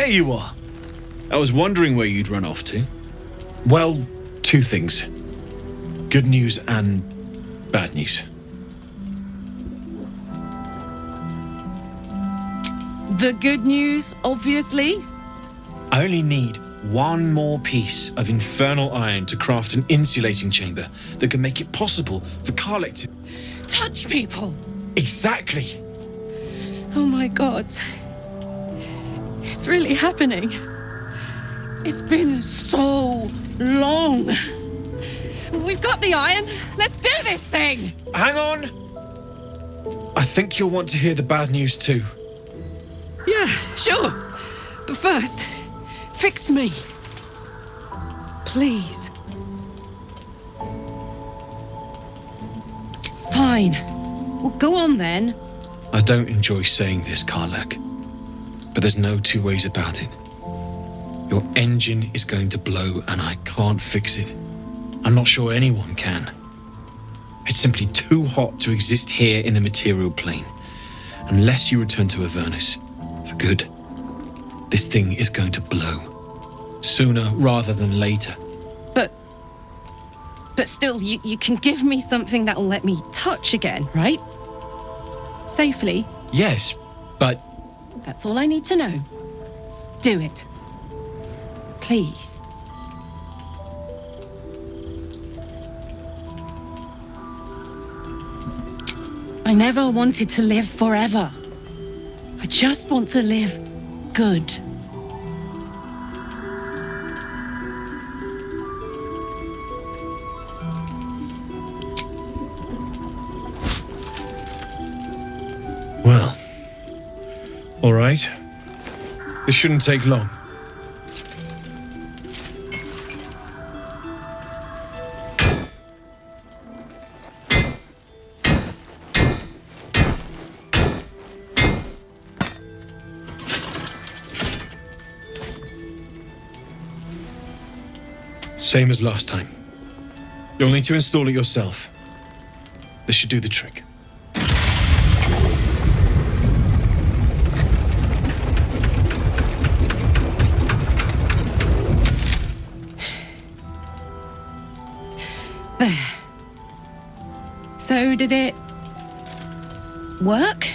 there you are. I was wondering where you'd run off to. Well, two things. Good news and bad news. The good news, obviously. I only need one more piece of infernal iron to craft an insulating chamber that can make it possible for Karlek to... Touch people! Exactly! Oh my god. It's really happening. It's been so long. We've got the iron. Let's do this thing! Hang on! I think you'll want to hear the bad news too. Yeah, sure. But first, fix me. Please. Fine. Well, go on then. I don't enjoy saying this, Karlek, but there's no two ways about it. Your engine is going to blow and I can't fix it. I'm not sure anyone can. It's simply too hot to exist here in the material plane. Unless you return to Avernus for good, this thing is going to blow. Sooner rather than later. But still, you can give me something that'll let me touch again, right? Safely. Yes, but... That's all I need to know. Do it. Please. I never wanted to live forever. I just want to live good. Well, all right. This shouldn't take long. Same as last time. You'll need to install it yourself. This should do the trick. There. So did it work?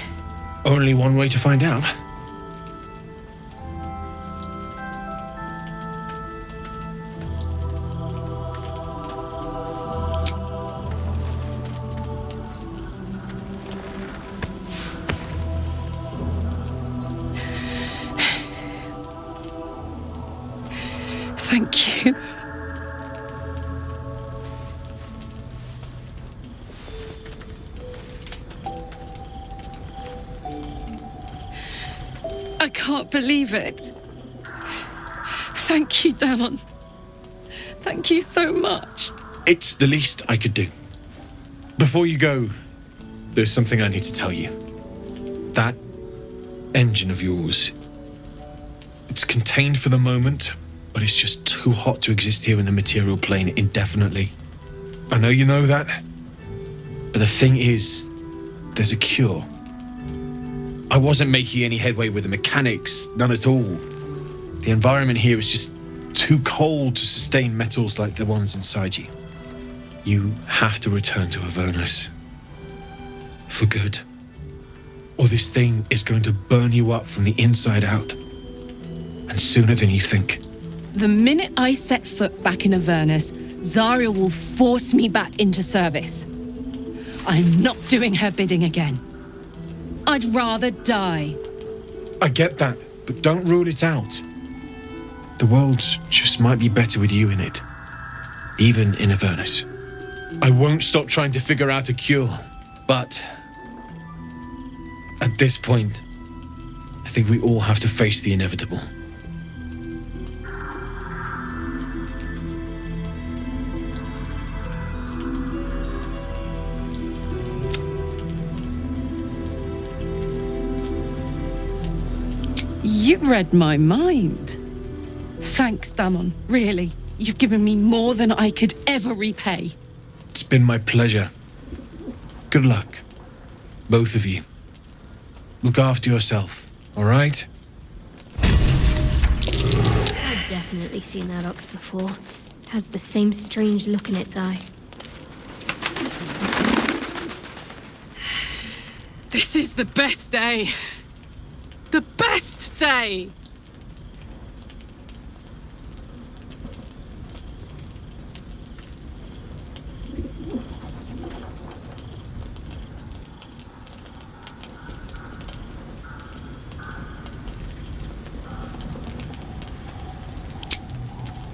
Only one way to find out. Thank you. I can't believe it. Thank you, Damon. Thank you so much. It's the least I could do. Before you go, there's something I need to tell you. That engine of yours, it's contained for the moment, but it's just too hot to exist here in the material plane indefinitely. I know you know that, but the thing is, there's a cure. I wasn't making any headway with the mechanics, none at all. The environment here is just too cold to sustain metals like the ones inside you. You have to return to Avernus. For good. Or this thing is going to burn you up from the inside out. And sooner than you think. The minute I set foot back in Avernus, Zarya will force me back into service. I'm not doing her bidding again. I'd rather die. I get that, but don't rule it out. The world just might be better with you in it. Even in Avernus. I won't stop trying to figure out a cure, but... at this point, I think we all have to face the inevitable. You read my mind. Thanks, Damon. Really. You've given me more than I could ever repay. It's been my pleasure. Good luck. Both of you. Look after yourself, all right? definitely seen that ox before. Has the same strange look in its eye. This is the best day. The best day!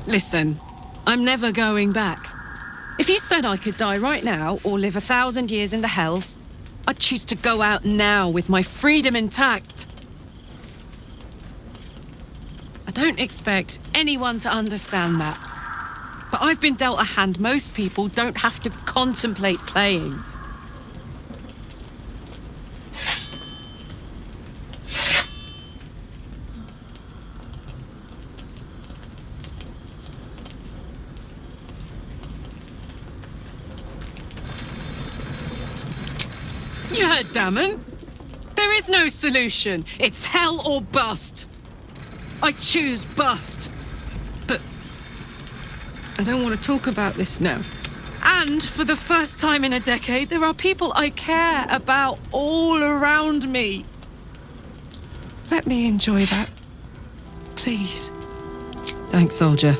Listen, I'm never going back. If you said I could die right now or live 1,000 years in the hells, I'd choose to go out now with my freedom intact. I don't expect anyone to understand that. But I've been dealt a hand most people don't have to contemplate playing. You heard Damon. There is no solution. It's hell or bust. I choose bust. But I don't want to talk about this now. And for the first time in a decade, there are people I care about all around me. Let me enjoy that. Please. Thanks, soldier.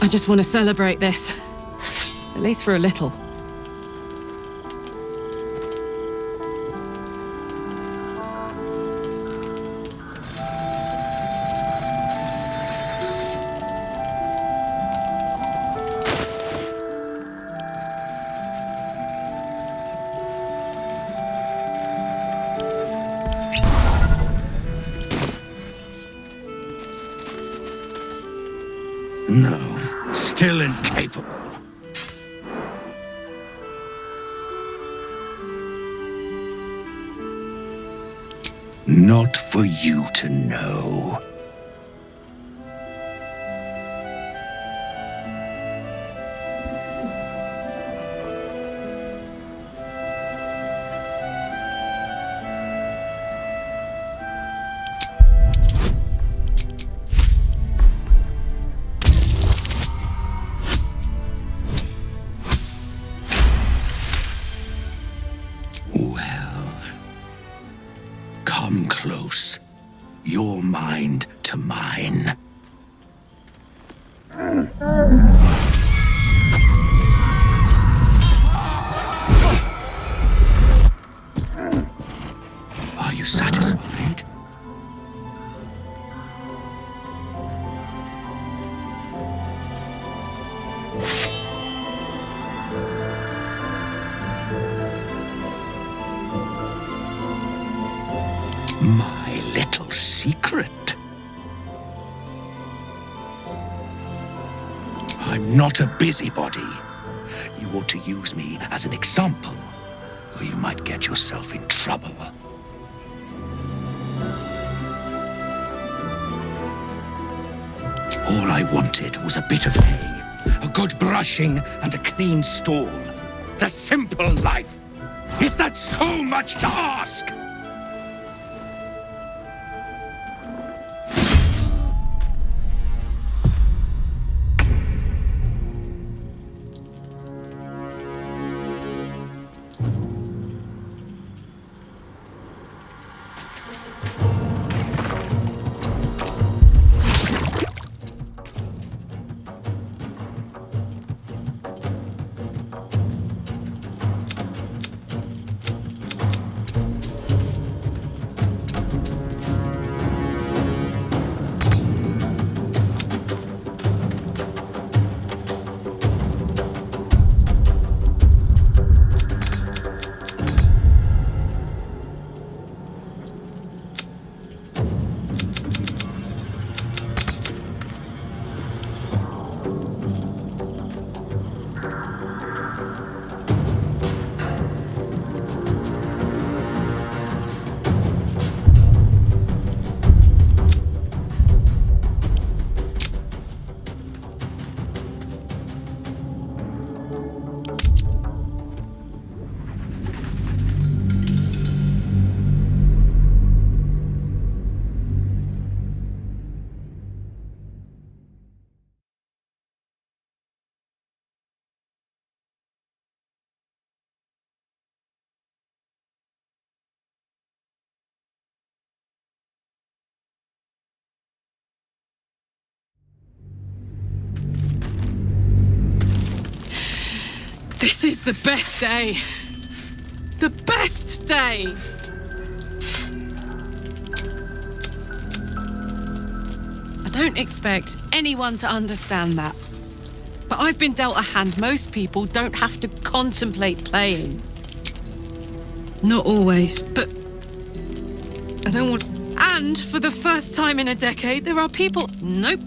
I just want to celebrate this. At least for a little. No, still incapable. Not for you to know. Well, come close. Your mind to mine. Are you satisfied? My little secret. I'm not a busybody. You ought to use me as an example, or you might get yourself in trouble. All I wanted was a bit of hay, a good brushing, and a clean stall. The simple life. Is that so much to ask? This is the best day. The best day! I don't expect anyone to understand that. But I've been dealt a hand most people don't have to contemplate playing. Not always, but I don't want... And for the first time in a decade, there are people... Nope.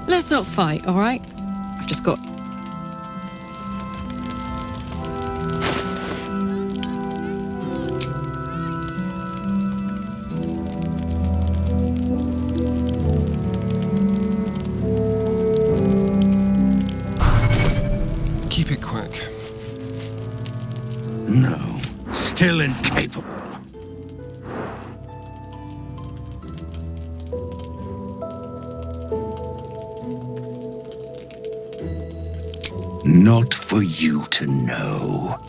Let's not fight, all right? I've just got... Keep it quick. No, still incapable. Not for you to know.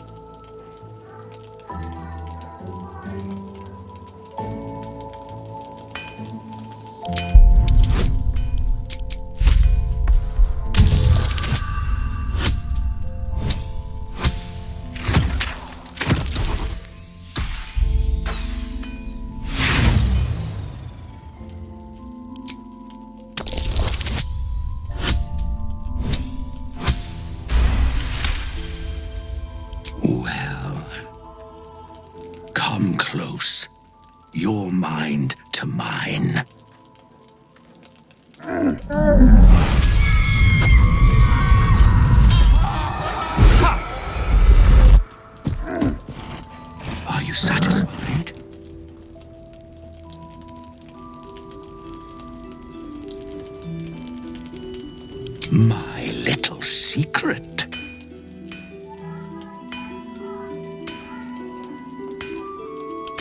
Well, come close. Your mind to mine. Are you satisfied? My little secret.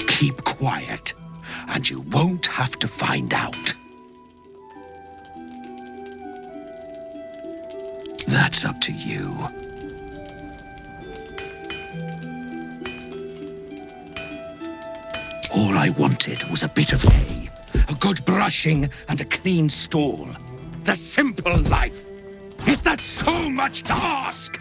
Keep quiet, and you won't have to find out. That's up to you. All I wanted was a bit of hay, a good brushing, and a clean stall. The simple life. Is that so much to ask?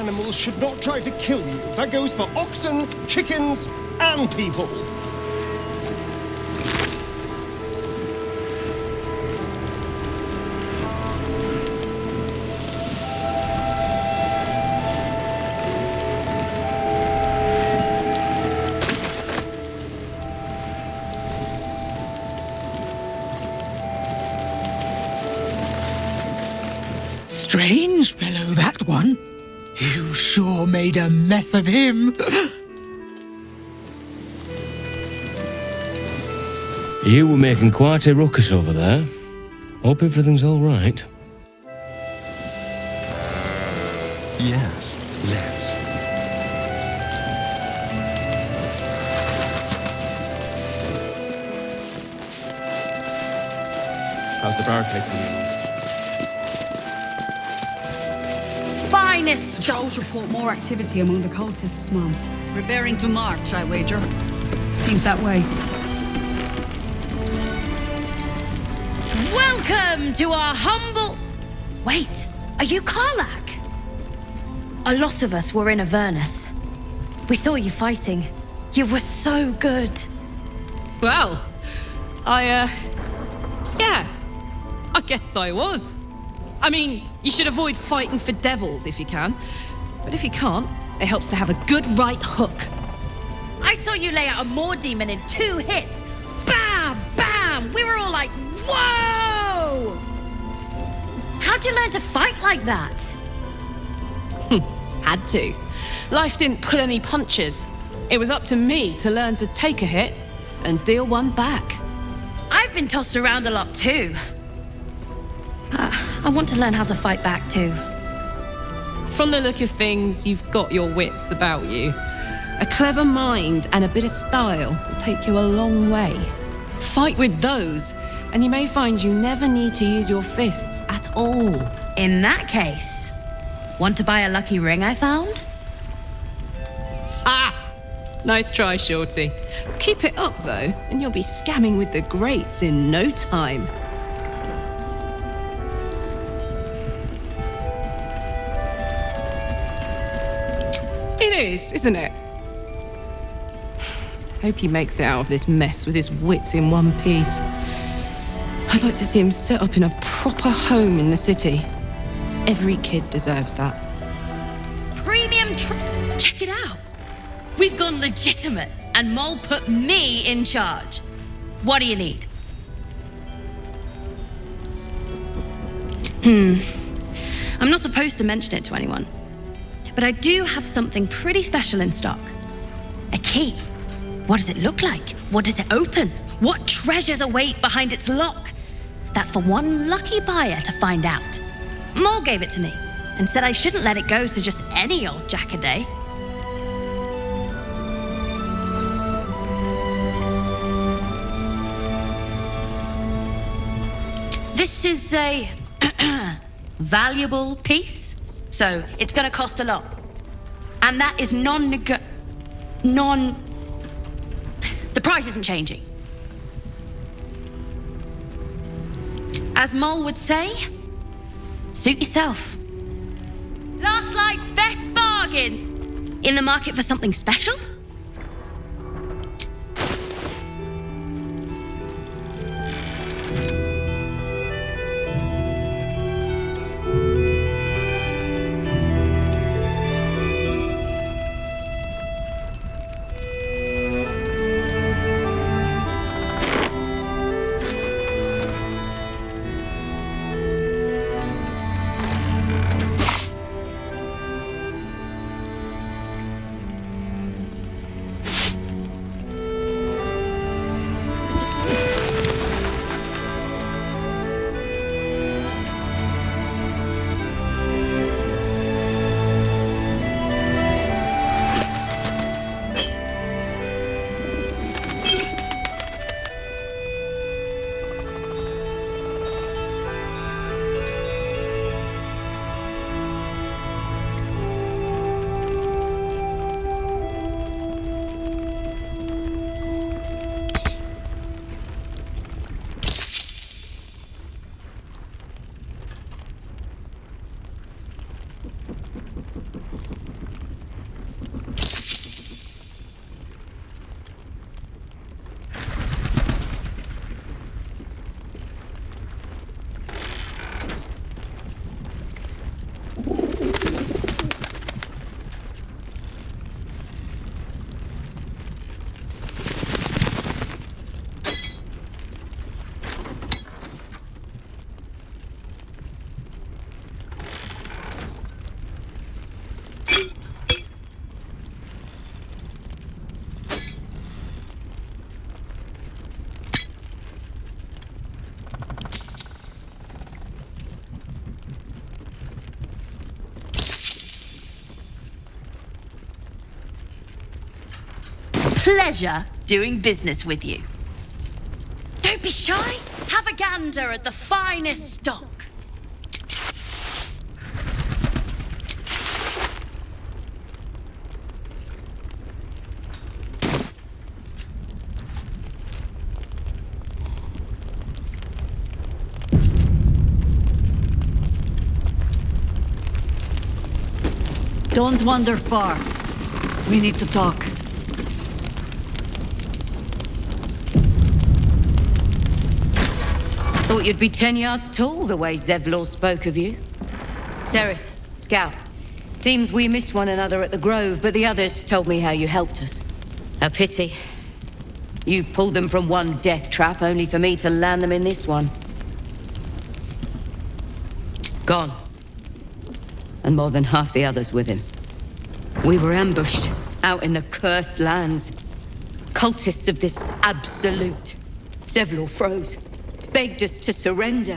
animals should not try to kill you. That goes for oxen, chickens, and people. Strange fellow, that one. You sure made a mess of him. You were making quite a ruckus over there. Hope everything's all right. Yes, let's. How's the barricade coming along? Finest Patrols report more activity among the cultists, Mum. Preparing to march, I wager. Seems that way. Welcome to our humble... Wait, are you Karlach? A lot of us were in Avernus. We saw you fighting. You were so good. Well, yeah, I guess I was. I mean, you should avoid fighting for devils if you can. But if you can't, it helps to have a good right hook. I saw you lay out a Moor demon in 2 hits. Bam! Bam! We were all like, whoa! How'd you learn to fight like that? Had to. Life didn't pull any punches. It was up to me to learn to take a hit and deal one back. I've been tossed around a lot too. I want to learn how to fight back too. From the look of things, you've got your wits about you. A clever mind and a bit of style will take you a long way. Fight with those, and you may find you never need to use your fists at all. In that case, want to buy a lucky ring I found? Nice try, Shorty. Keep it up, though, and you'll be scamming with the greats in no time. It is, isn't it? Hope he makes it out of this mess with his wits in one piece. I'd like to see him set up in a proper home in the city. Every kid deserves that. Premium Check it out. We've gone legitimate, and Mole put me in charge. What do you need? I'm not supposed to mention it to anyone, but I do have something pretty special in stock. A key. What does it look like? What does it open? What treasures await behind its lock? That's for one lucky buyer to find out. Mole gave it to me and said I shouldn't let it go to just any old jackaday. This is a valuable piece, so it's gonna cost a lot. And that is the price isn't changing. As Mole would say, suit yourself. Last Light's best bargain. In the market for something special? pleasure doing business with you. Don't be shy. Have a gander at the finest stock. Don't wander far. We need to talk. Thought you'd be 10 yards tall the way Zevlor spoke of you. Sereth, Scout. Seems we missed one another at the Grove, but the others told me how you helped us. A pity. You pulled them from one death trap, only for me to land them in this one. Gone. And more than half the others with him. We were ambushed, out in the cursed lands. Cultists of this absolute. Zevlor froze, begged us to surrender.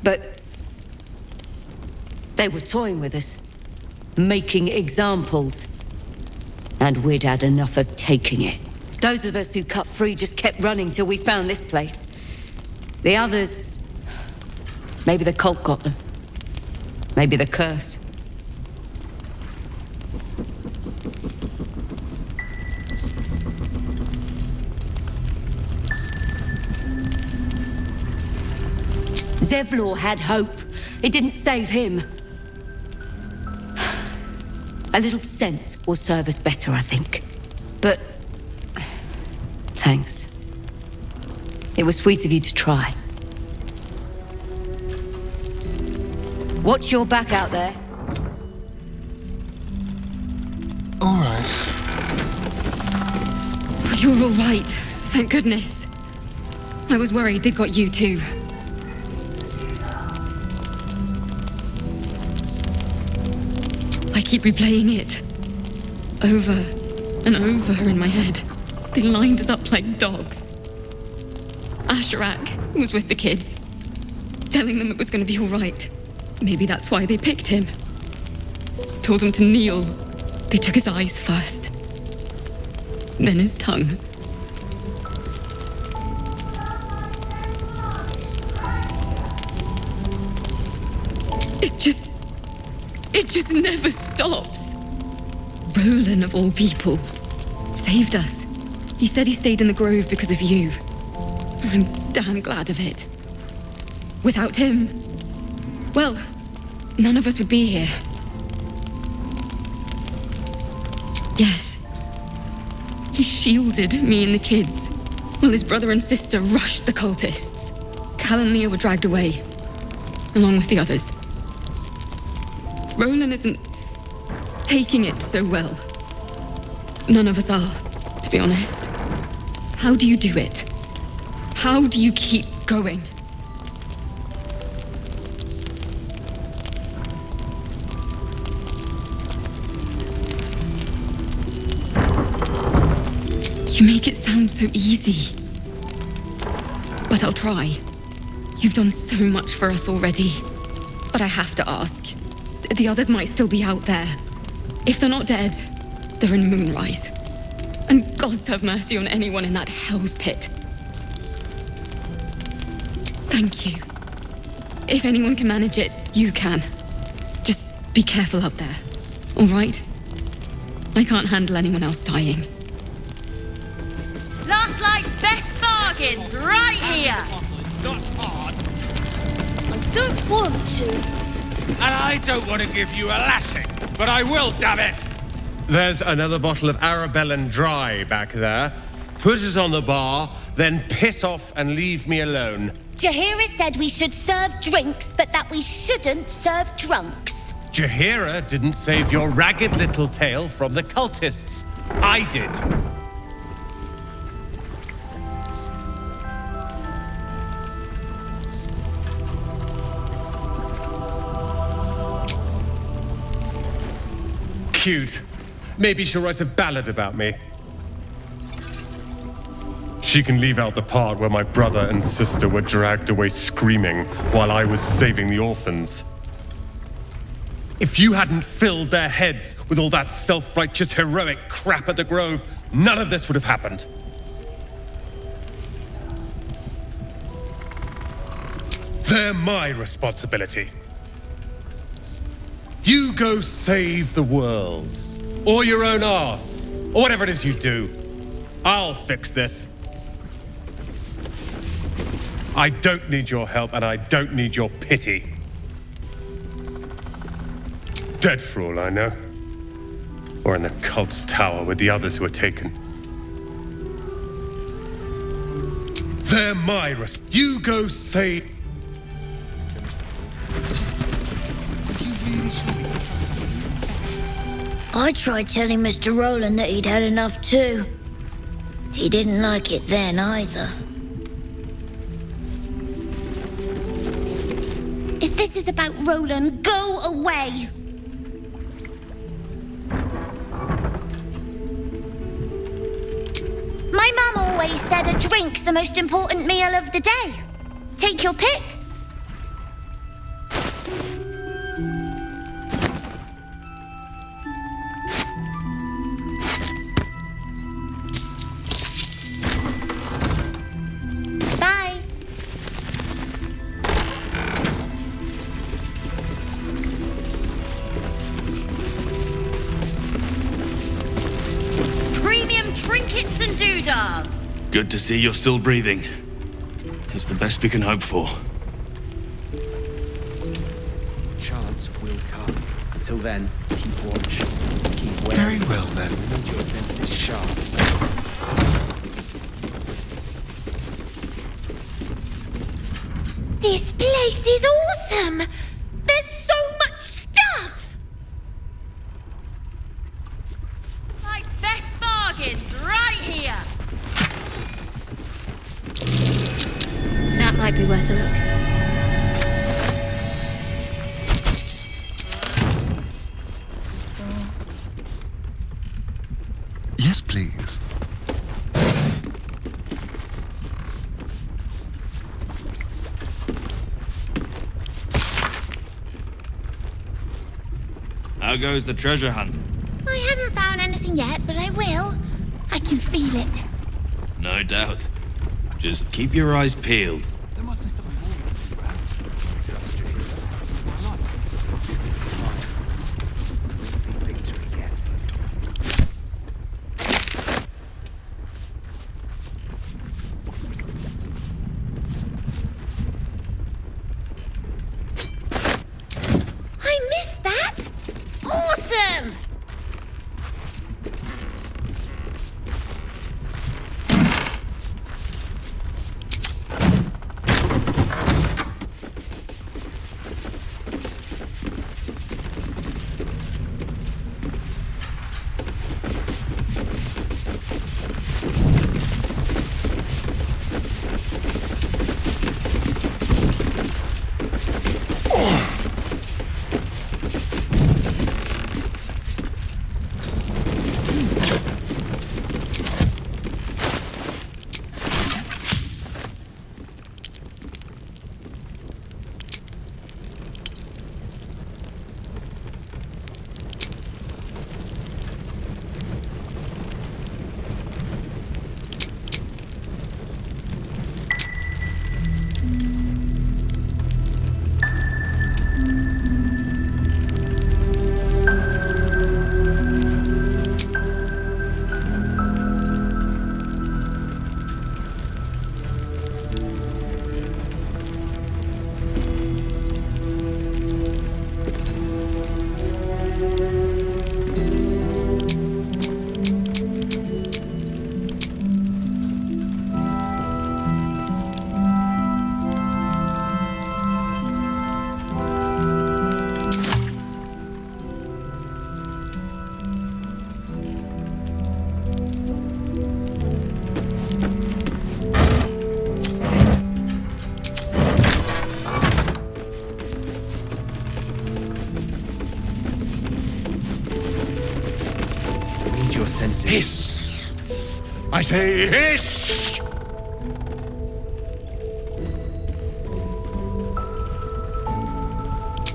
But they were toying with us, making examples. And we'd had enough of taking it. Those of us who cut free just kept running till we found this place. The others... maybe the cult got them. Maybe the curse. Zevlor had hope. It didn't save him. A little sense will serve us better, I think. But... thanks. It was sweet of you to try. Watch your back out there. All right. You're all right. Thank goodness. I was worried they'd got you too. I keep replaying it. Over and over in my head. They lined us up like dogs. Astarain was with the kids, telling them it was going to be all right. Maybe that's why they picked him. Told him to kneel. They took his eyes first. Then his tongue. It just never stops. Roland, of all people, saved us. He said he stayed in the Grove because of you. And I'm damn glad of it. Without him, well, none of us would be here. Yes. He shielded me and the kids, while his brother and sister rushed the cultists. Cal and Leah were dragged away, along with the others. Roland isn't taking it so well. None of us are, to be honest. How do you do it? How do you keep going? You make it sound so easy. But I'll try. You've done so much for us already. But I have to ask. The others might still be out there. If they're not dead, they're in Moonrise. And gods have mercy on anyone in that hell's pit. Thank you. If anyone can manage it, you can. Just be careful out there, all right? I can't handle anyone else dying. Last Light's best bargains, right here! Not hard. I don't want to. And I don't want to give you a lashing, but I will, damn it! There's another bottle of Arabellan Dry back there. Put it on the bar, then piss off and leave me alone. Jaheira said we should serve drinks, but that we shouldn't serve drunks. Jaheira didn't save your ragged little tail from the cultists. I did. Cute. Maybe she'll write a ballad about me. She can leave out the part where my brother and sister were dragged away screaming while I was saving the orphans. If you hadn't filled their heads with all that self-righteous heroic crap at the Grove, none of this would have happened. They're my responsibility. You go save the world. Or your own arse. Or whatever it is you do. I'll fix this. I don't need your help, and I don't need your pity. Dead for all I know. Or in the cult's tower with the others who were taken. They're my You go save... I tried telling Mr. Rowland that he'd had enough too. He didn't like it then either. If this is about Rowland, go away! My mum always said a drink's the most important meal of the day. Take your pick. Bye. Premium trinkets and doodahs. Good to see you're still breathing. It's the best we can hope for. Chance will come. Until then, keep watch. Keep wary. Very well, then. Hold your senses sharp. This place is awesome! There's so much stuff! Like best bargains right here. That might be worth a look. Yes, please. How goes the treasure hunt? I haven't found anything yet, but I will. I can feel it. No doubt. Just keep your eyes peeled. There must be something more you can grab. Trust Jacob. Why not? Fine. We'll see picture we get. I missed that! Awesome! Your senses. Hiss! I say hiss!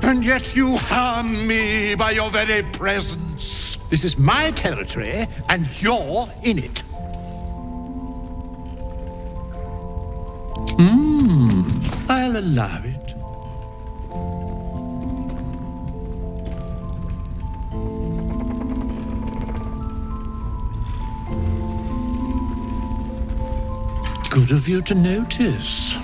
And yet you harm me by your very presence. This is my territory, and you're in it. I'll allow it. Good of you to notice.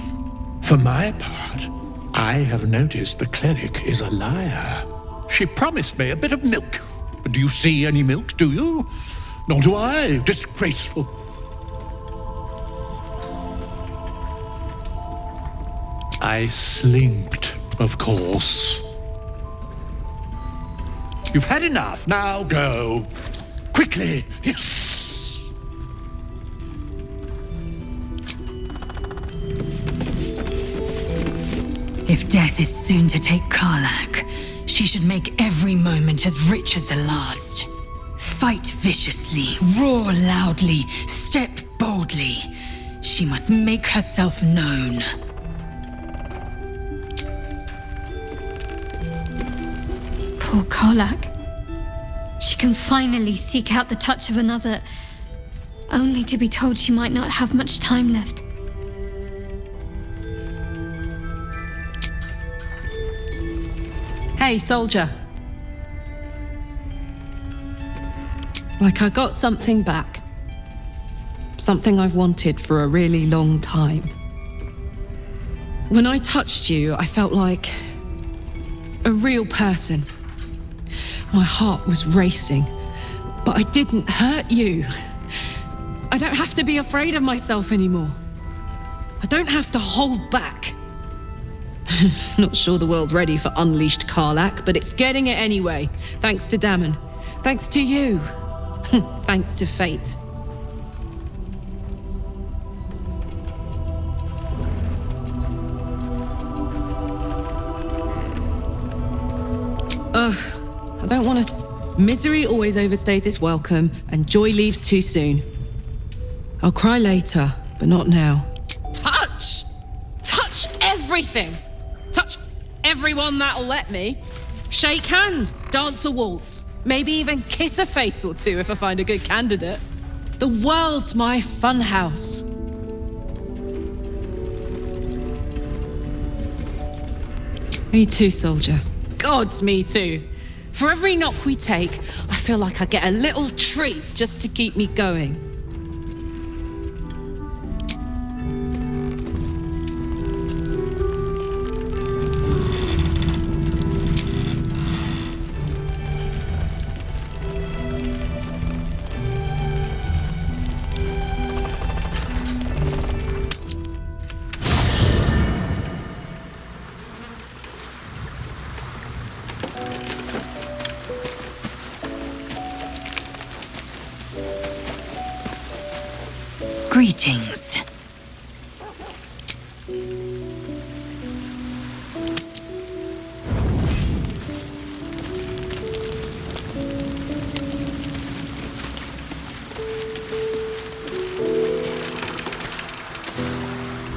For my part, I have noticed the cleric is a liar. She promised me a bit of milk. But do you see any milk, do you? Nor do I. Disgraceful. I slinked, of course. You've had enough. Now go. Quickly. Yes. If death is soon to take Karlach, she should make every moment as rich as the last. Fight viciously, roar loudly, step boldly. She must make herself known. Poor Karlach. She can finally seek out the touch of another, only to be told she might not have much time left. Hey, soldier. Like I got something back. Something I've wanted for a really long time. When I touched you, I felt like a real person. My heart was racing, but I didn't hurt you. I don't have to be afraid of myself anymore. I don't have to hold back. Not sure the world's ready for unleashed Karlach, but it's getting it anyway. Thanks to Damon. Thanks to you. Thanks to fate. I don't want to... Misery always overstays its welcome, and joy leaves too soon. I'll cry later, but not now. Touch! Touch everything! Touch everyone that'll let me. Shake hands, dance a waltz, maybe even kiss a face or two if I find a good candidate. The world's my funhouse. Me too, soldier. Gods, me too. For every knock we take, I feel like I get a little treat just to keep me going. Greetings.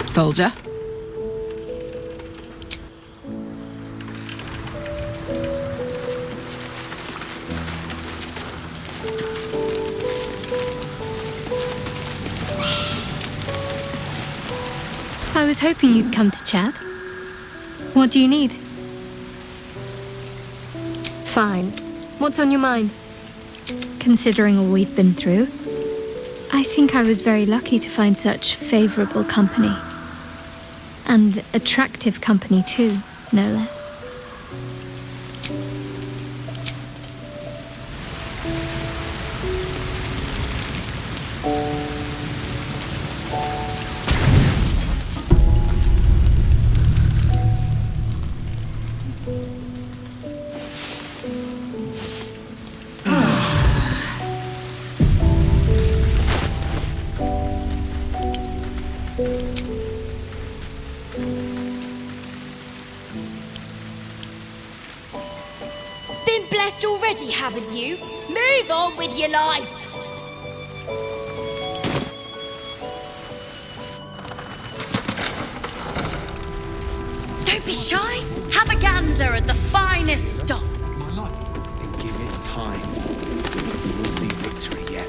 Soldier. I was hoping you'd come to chat. What do you need? Fine. What's on your mind? Considering all we've been through, I think I was very lucky to find such favorable company. And attractive company too, no less. Been blessed already, haven't you? Move on with your life. Don't be shy. Have a gander at the finest stock. Then give it time. won't see victory yet.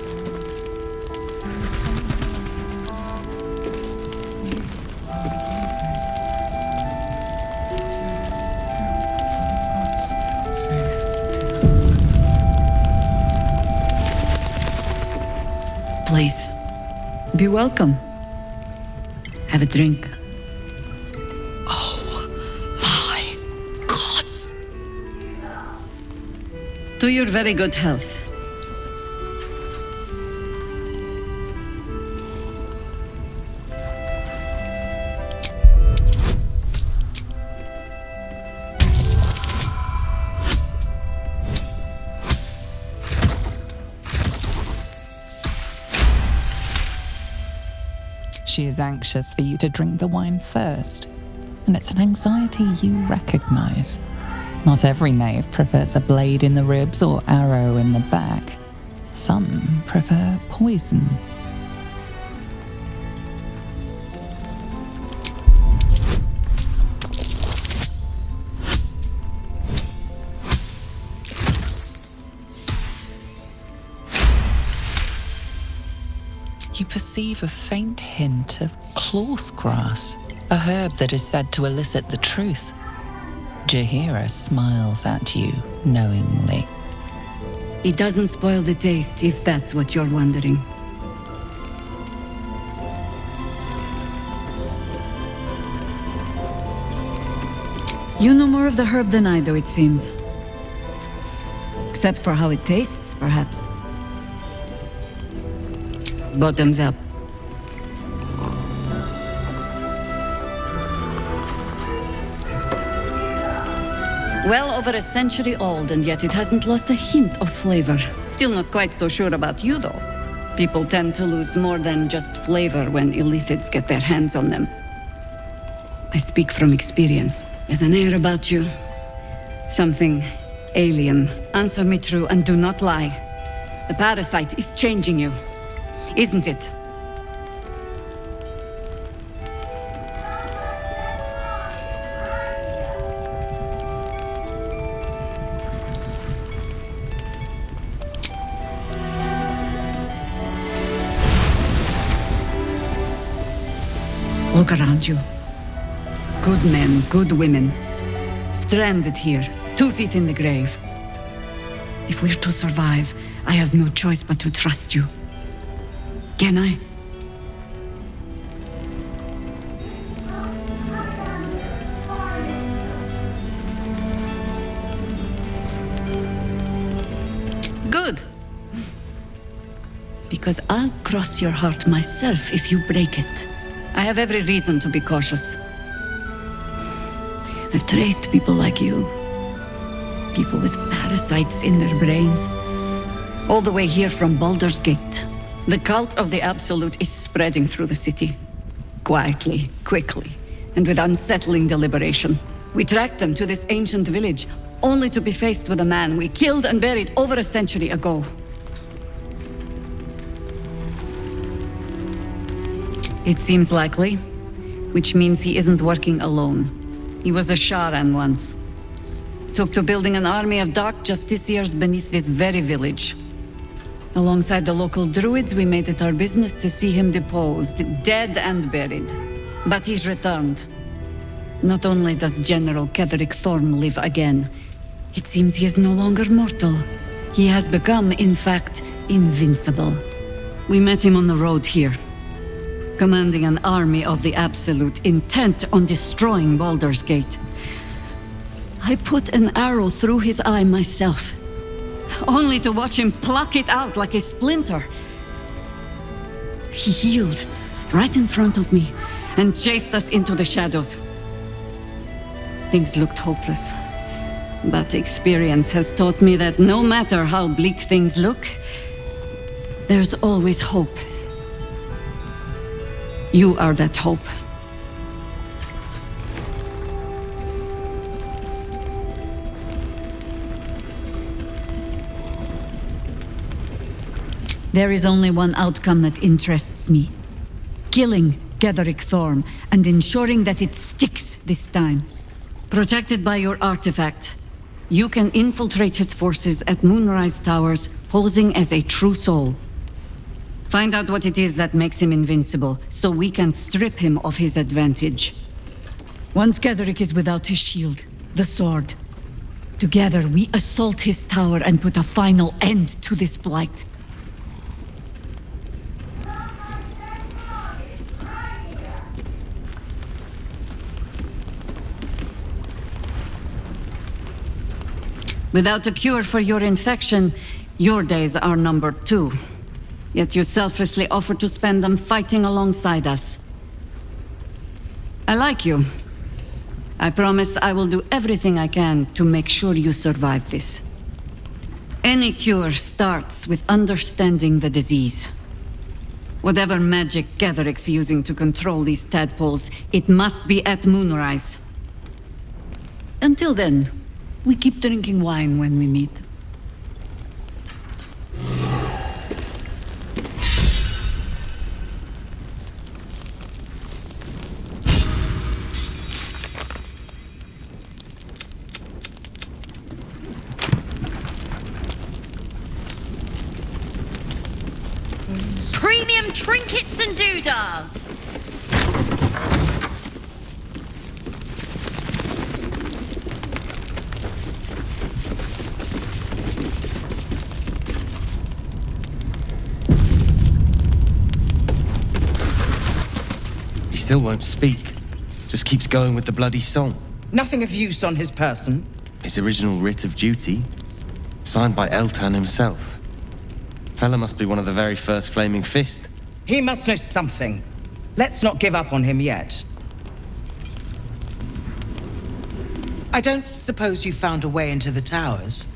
Please, be welcome. Have a drink. Oh, my gods! To your very good health. She is anxious for you to drink the wine first, and it's an anxiety you recognize. Not every knave prefers a blade in the ribs or arrow in the back. Some prefer poison. You perceive a faint hint of cloth grass, a herb that is said to elicit the truth. Jaheira smiles at you knowingly. It doesn't spoil the taste, if that's what you're wondering. You know more of the herb than I do, it seems. Except for how it tastes, perhaps. Bottoms up. Well over a century old, and yet it hasn't lost a hint of flavor. Still not quite so sure about you, though. People tend to lose more than just flavor when illithids get their hands on them. I speak from experience. There's an air about you. Something alien. Answer me true and do not lie. The parasite is changing you, isn't it? Look around you. Good men, good women. Stranded here, 2 feet in the grave. If we're to survive, I have no choice but to trust you. Can I? Good. Because I'll cross your heart myself if you break it. I have every reason to be cautious. I've traced people like you. People with parasites in their brains. All the way here from Baldur's Gate. The cult of the Absolute is spreading through the city. Quietly, quickly, and with unsettling deliberation. We tracked them to this ancient village, only to be faced with a man we killed and buried over a century ago. It seems likely, which means he isn't working alone. He was a Sharan once. Took to building an army of dark justiciars beneath this very village. Alongside the local druids, we made it our business to see him deposed, dead and buried. But he's returned. Not only does General Ketheric Thorm live again, it seems he is no longer mortal. He has become, in fact, invincible. We met him on the road here, commanding an army of the Absolute, intent on destroying Baldur's Gate. I put an arrow through his eye myself, only to watch him pluck it out like a splinter. He healed right in front of me and chased us into the shadows. Things looked hopeless, but experience has taught me that no matter how bleak things look, there's always hope. You are that hope. There is only one outcome that interests me. Killing Ketheric Thorm and ensuring that it sticks this time. Protected by your artifact, You can infiltrate his forces at Moonrise Towers, posing as a true soul. Find out what it is that makes him invincible, so we can strip him of his advantage. Once Ketheric is without his shield, the sword, together we assault his tower and put a final end to this blight. Without a cure for your infection, your days are numbered too. Yet you selflessly offer to spend them fighting alongside us. I like you. I promise I will do everything I can to make sure you survive this. Any cure starts with understanding the disease. Whatever magic Ketheric's using to control these tadpoles, it must be at Moonrise. Until then, we keep drinking wine when we meet. Premium trinkets and doodahs! He still won't speak. Just keeps going with the bloody song. Nothing of use on his person. His original writ of duty, signed by Eltan himself. Fella must be one of the very first Flaming Fist. He must know something. Let's not give up on him yet. I don't suppose you found a way into the towers?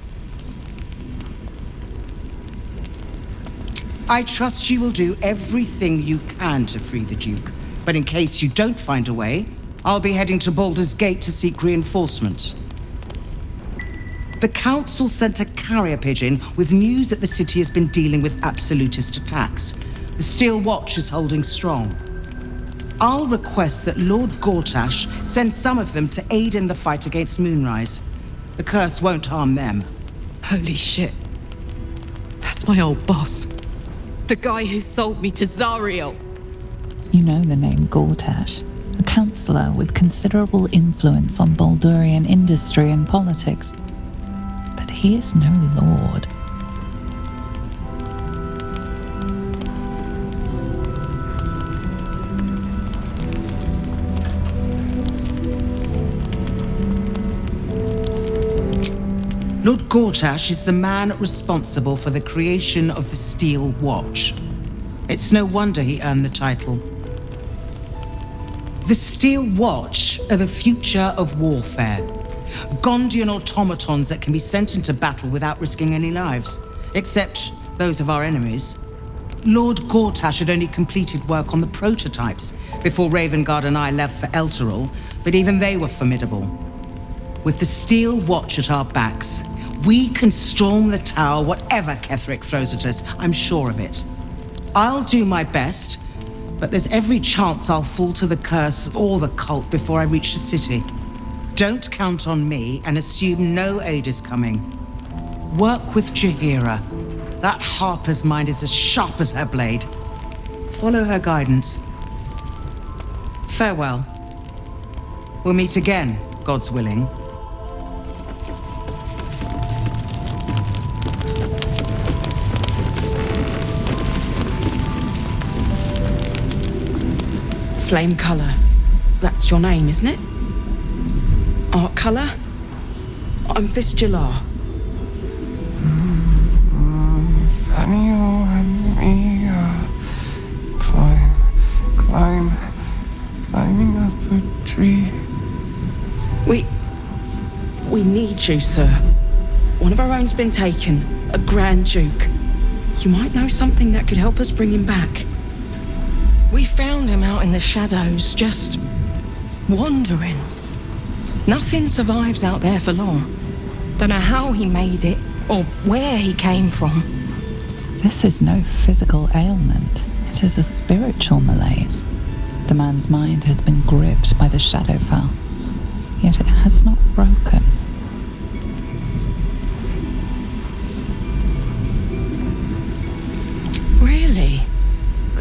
I trust you will do everything you can to free the Duke. But in case you don't find a way, I'll be heading to Baldur's Gate to seek reinforcements. The Council sent a carrier pigeon with news that the city has been dealing with absolutist attacks. The Steel Watch is holding strong. I'll request that Lord Gortash send some of them to aid in the fight against Moonrise. The curse won't harm them. Holy shit. That's my old boss. The guy who sold me to Zariel. You know the name Gortash, a councillor with considerable influence on Baldurian industry and politics. But he is no lord. Lord Gortash is the man responsible for the creation of the Steel Watch. It's no wonder he earned the title. The Steel Watch are the future of warfare. Gondian automatons that can be sent into battle without risking any lives, except those of our enemies. Lord Gortash had only completed work on the prototypes before Ravengard and I left for Elturel, but even they were formidable. With the Steel Watch at our backs, we can storm the tower whatever Ketheric throws at us, I'm sure of it. I'll do my best, but there's every chance I'll fall to the curse or the cult before I reach the city. Don't count on me and assume no aid is coming. Work with Jaheira. That Harper's mind is as sharp as her blade. Follow her guidance. Farewell. We'll meet again, God's willing. Flame Colour. That's your name, isn't it? Art Colour? I'm Fistula. Nathaniel and me climbing up a tree. We need you, sir. One of our own's been taken, a Grand Duke. You might know something that could help us bring him back. We found him out in the shadows, just wandering. Nothing survives out there for long. Don't know how he made it, or where he came from. This is no physical ailment. It is a spiritual malaise. The man's mind has been gripped by the Shadowfell, yet it has not broken.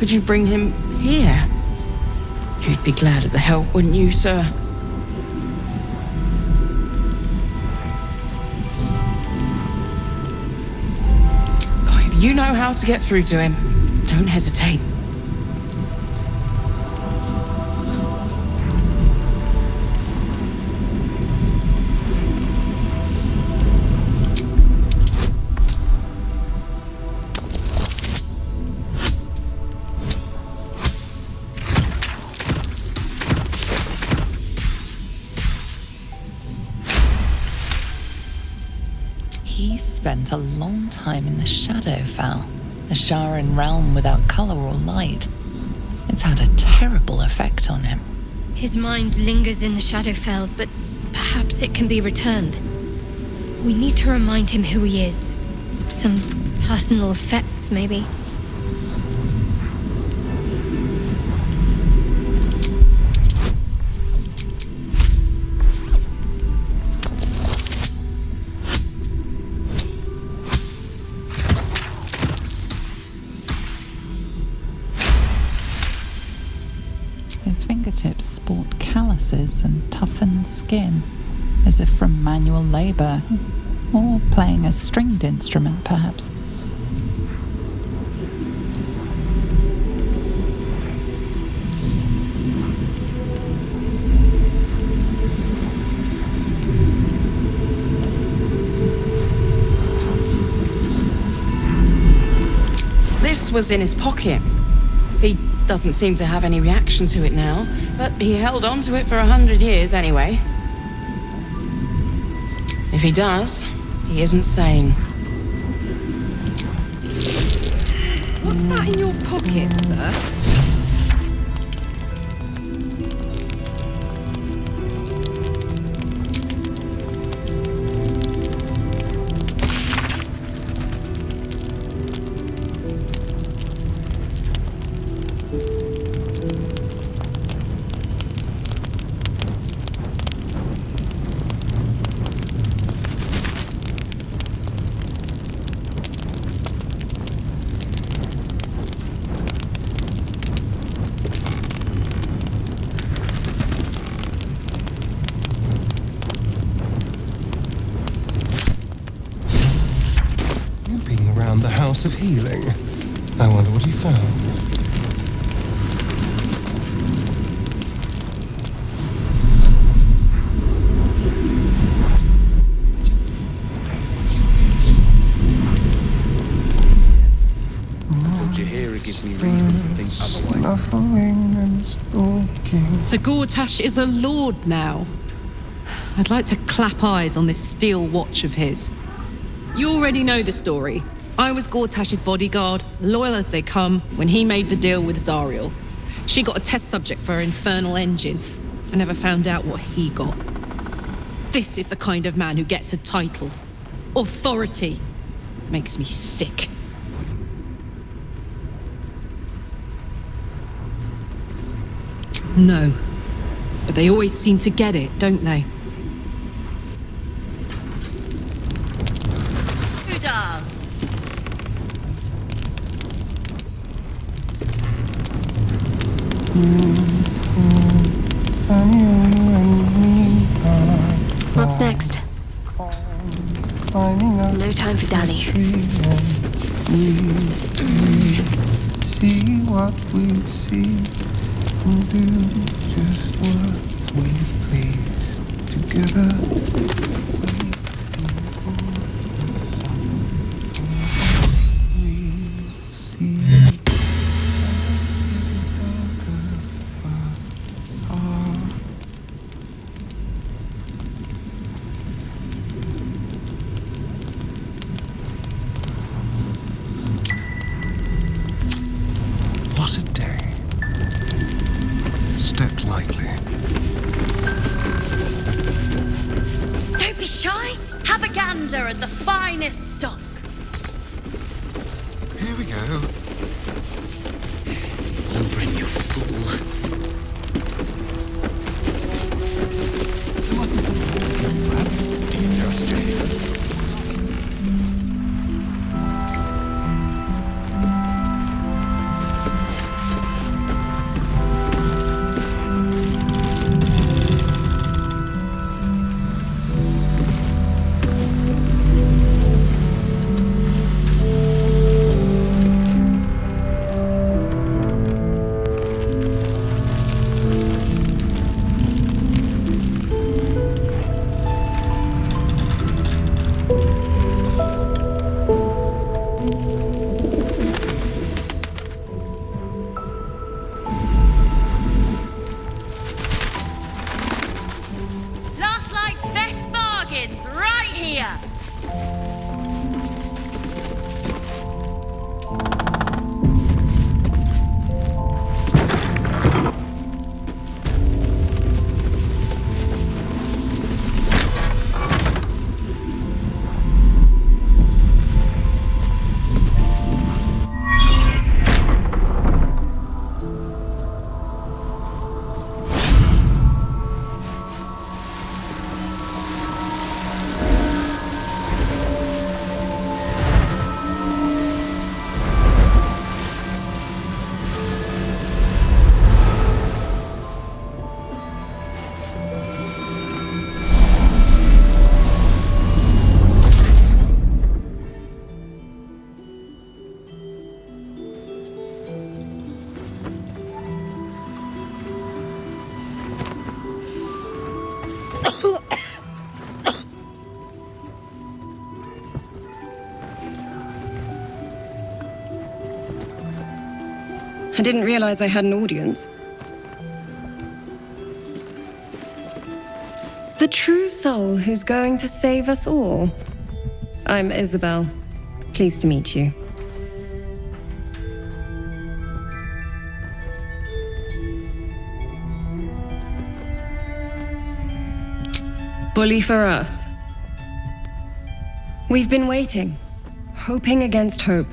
could you bring him here? You'd be glad of the help, wouldn't you, sir? Oh, if you know how to get through to him, don't hesitate. He spent a long time in the Shadowfell, a Astarain realm without color or light. It's had a terrible effect on him. His mind lingers in the Shadowfell, but perhaps it can be returned. We need to remind him who he is. Some personal effects, maybe. His fingertips sport calluses and toughened skin, as if from manual labor, or playing a stringed instrument, perhaps. This was in his pocket. He doesn't seem to have any reaction to it now, but he held on to it for 100 years anyway. If he does, he isn't sane. What's that in your pocket, sir? The House of Healing. I wonder what he found. I told you here it gives me reason to think otherwise. Snuffling and stalking. So Gortash is a lord now. I'd like to clap eyes on this steel watch of his. You already know the story. I was Gortash's bodyguard, loyal as they come, when he made the deal with Zariel. She got a test subject for her infernal engine. I never found out what he got. This is the kind of man who gets a title. Authority. Makes me sick. No. But they always seem to get it, don't they? Who does? What's next? No time for Danny. See what we see and do just what we please together. What a day. Step lightly. Don't be shy. Have a gander at the finest stock. Here we go. Oldbrin, you fool. There must be some. Do you trust Jade? I didn't realize I had an audience. The true soul who's going to save us all. I'm Isabel. Pleased to meet you. Bully for us. We've been waiting, hoping against hope,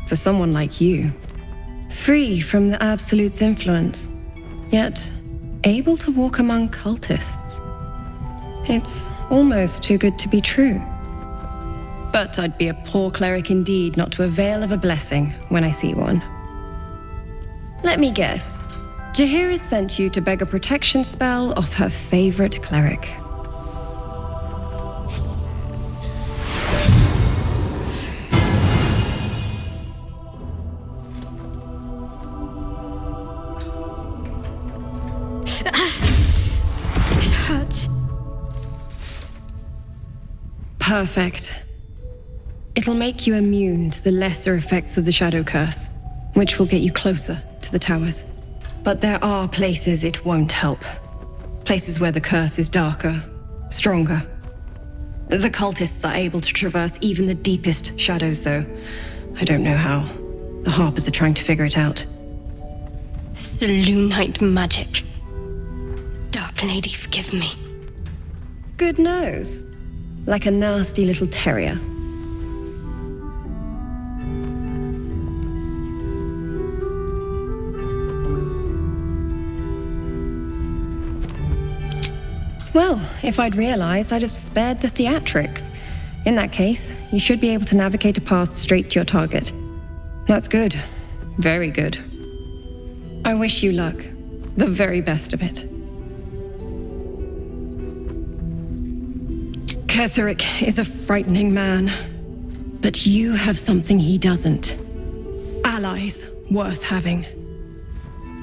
for someone like you. Free from the Absolute's influence, yet able to walk among cultists. It's almost too good to be true. But I'd be a poor cleric indeed not to avail of a blessing when I see one. Let me guess. Jaheira sent you to beg a protection spell off her favorite cleric. It hurts. Perfect. It'll make you immune to the lesser effects of the Shadow Curse, which will get you closer to the towers. But there are places it won't help. Places where the curse is darker, stronger. The cultists are able to traverse even the deepest shadows, though. I don't know how. The Harpers are trying to figure it out. Selûnite magic. Dark Lady, forgive me. Good nose. Like a nasty little terrier. Well, if I'd realized, I'd have spared the theatrics. In that case, you should be able to navigate a path straight to your target. That's good. Very good. I wish you luck. The very best of it. Ketheric is a frightening man. But you have something he doesn't. Allies worth having.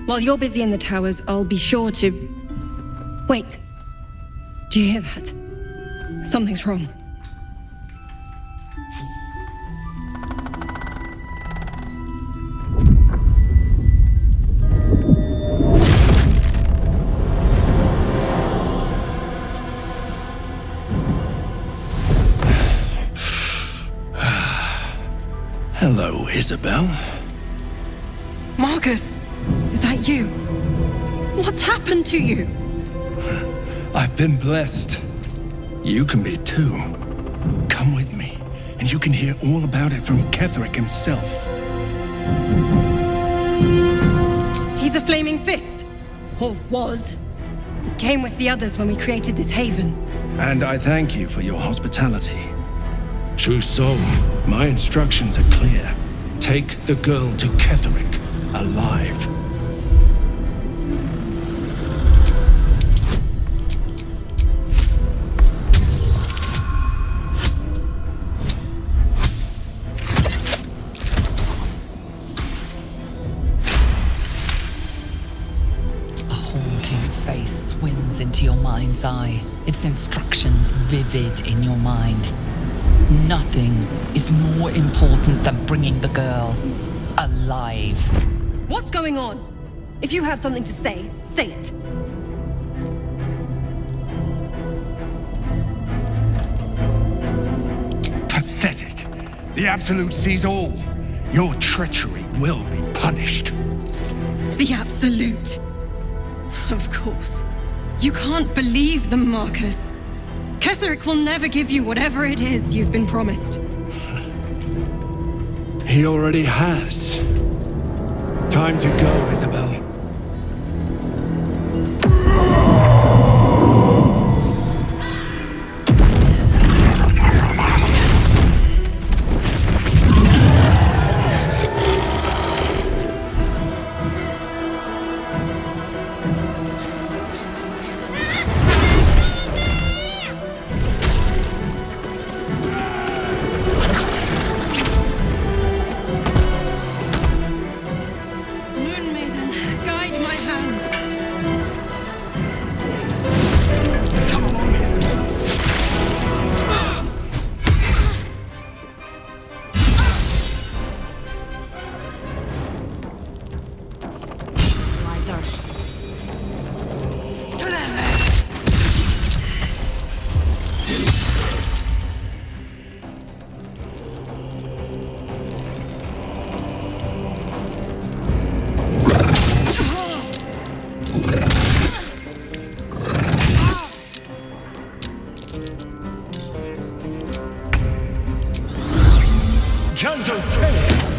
While you're busy in the towers, I'll be sure to... Wait. Do you hear that? Something's wrong. Hello, Isabel. Marcus, is that you? What's happened to you? I've been blessed. You can be too. Come with me, and you can hear all about it from Ketheric himself. He's a flaming fist. Or was. Came with the others when we created this haven. And I thank you for your hospitality. True soul, my instructions are clear. Take the girl to Ketheric, alive. Into your mind's eye, its instructions vivid in your mind. Nothing is more important than bringing the girl alive. What's going on? If you have something to say, say it. Pathetic. The Absolute sees all. Your treachery will be punished. The Absolute. Of course. You can't believe them, Marcus. Ketheric will never give you whatever it is you've been promised. He already has. Time to go, Isabel. Canto Telly.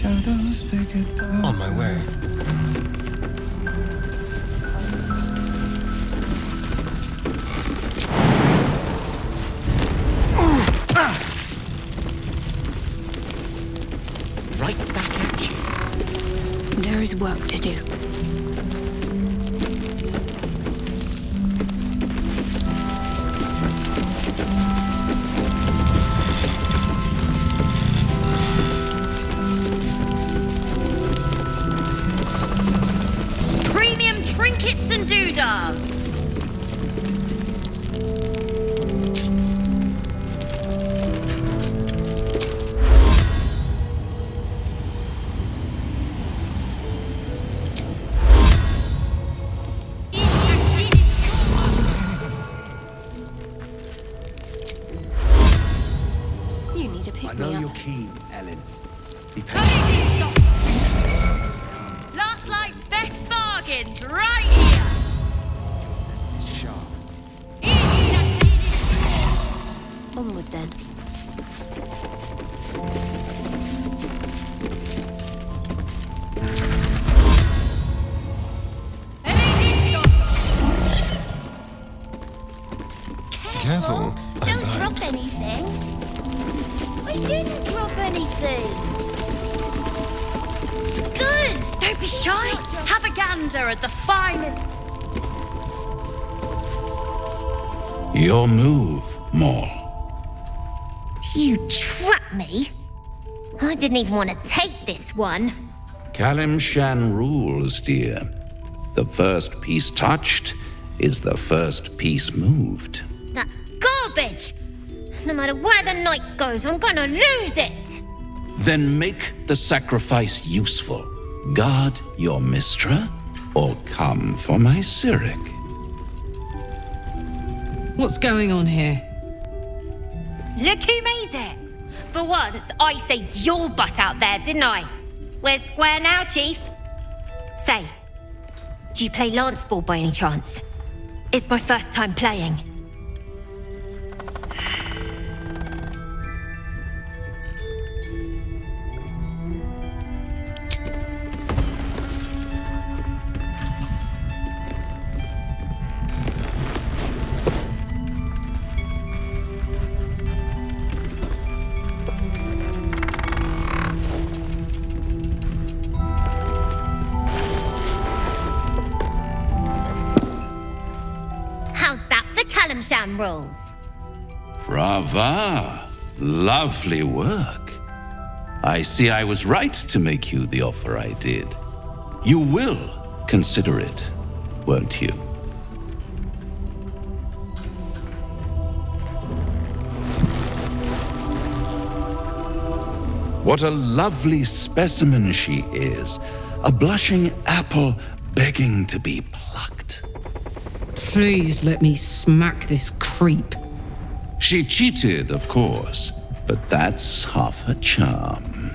Shadows, they get dark. On my way. Right back at you. There is work to do. Premium trinkets and doodahs. Onward then. Careful. Don't drop anything. I didn't drop anything. Good. Don't be shy. Have a gander at the finest. Your move, Maul. You trapped me. I didn't even want to take this one. Kalimshan rules, dear. The first piece touched is the first piece moved. That's garbage. No matter where the night goes, I'm gonna lose it. Then make the sacrifice useful. Guard your Mistra, or come for my Cyric. What's going on here? Look who made it. For once, I saved your butt out there, didn't I? We're square now, Chief. Say, do you play lance ball by any chance? It's my first time playing. Sham rules. Brava! Lovely work. I see I was right to make you the offer I did. You will consider it, won't you? What a lovely specimen she is. A blushing apple begging to be plucked. Please let me smack this creep. She cheated, of course, but that's half her charm.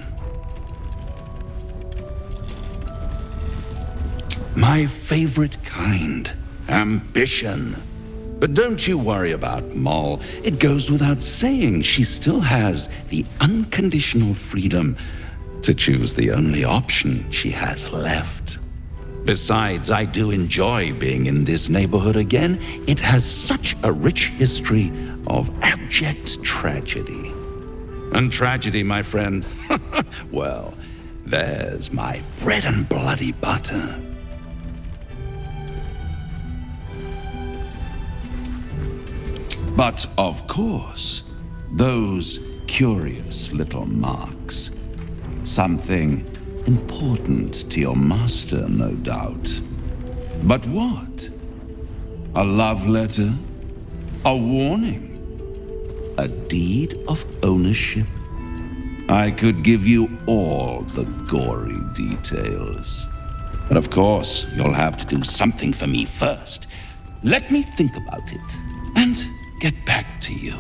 My favorite kind, ambition. But don't you worry about Moll. It goes without saying she still has the unconditional freedom to choose the only option she has left. Besides, I do enjoy being in this neighborhood again. It has such a rich history of abject tragedy. And tragedy, my friend, well, there's my bread and bloody butter. But of course, those curious little marks. Something important to your master, no doubt. But what? A love letter? A warning? A deed of ownership? I could give you all the gory details. But of course, you'll have to do something for me first. Let me think about it and get back to you.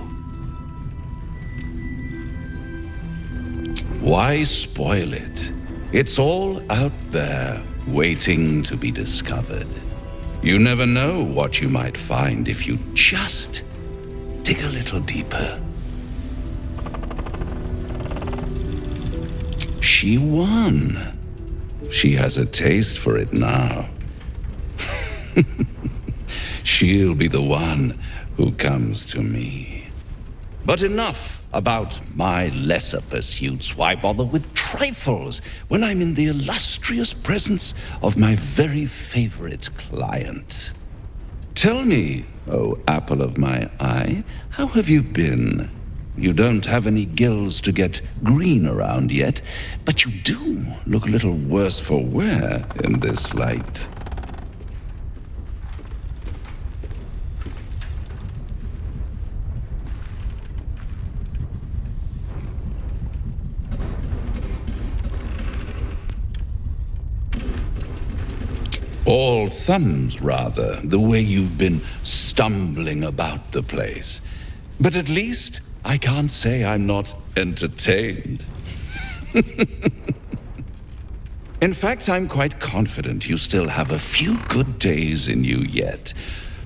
Why spoil it? It's all out there, waiting to be discovered. You never know what you might find if you just dig a little deeper. She won. She has a taste for it now. She'll be the one who comes to me. But enough about my lesser pursuits. Why bother with trifles when I'm in the illustrious presence of my very favorite client? Tell me, oh apple of my eye, how have you been? You don't have any gills to get green around yet, but you do look a little worse for wear in this light. All thumbs, rather, the way you've been stumbling about the place. But at least I can't say I'm not entertained. In fact, I'm quite confident you still have a few good days in you yet.